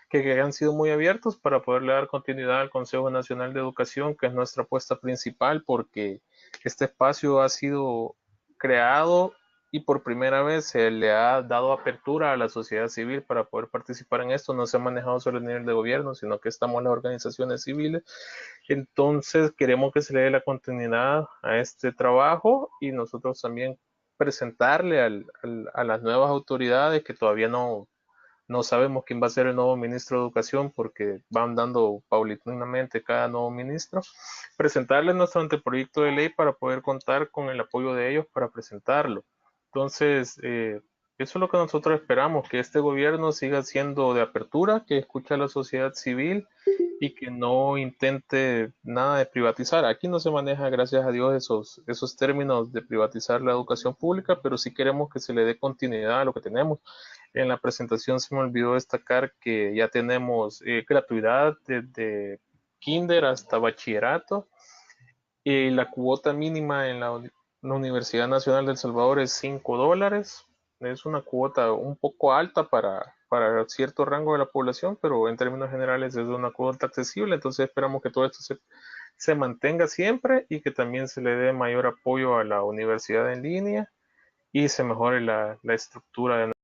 que han sido muy abiertos para poderle dar continuidad al Consejo Nacional de Educación, que es nuestra apuesta principal, porque este espacio ha sido creado y por primera vez se le ha dado apertura a la sociedad civil para poder participar en esto. No se ha manejado solo a nivel de gobierno, sino que estamos las organizaciones civiles. Entonces queremos que se le dé la continuidad a este trabajo y nosotros también presentarle a las nuevas autoridades que todavía no sabemos quién va a ser el nuevo ministro de Educación porque van dando paulatinamente cada nuevo ministro, presentarles nuestro anteproyecto de ley para poder contar con el apoyo de ellos para presentarlo. Entonces, eso es lo que nosotros esperamos, que este gobierno siga siendo de apertura, que escuche a la sociedad civil y que no intente nada de privatizar. Aquí no se maneja, gracias a Dios, esos términos de privatizar la educación pública, pero sí queremos que se le dé continuidad a lo que tenemos. En la presentación se me olvidó destacar que ya tenemos gratuidad desde kinder hasta bachillerato y la cuota mínima en la Universidad Nacional de El Salvador es $5. Es una cuota un poco alta para cierto rango de la población, pero en términos generales es una cuota accesible. Entonces esperamos que todo esto se mantenga siempre y que también se le dé mayor apoyo a la universidad en línea y se mejore la estructura de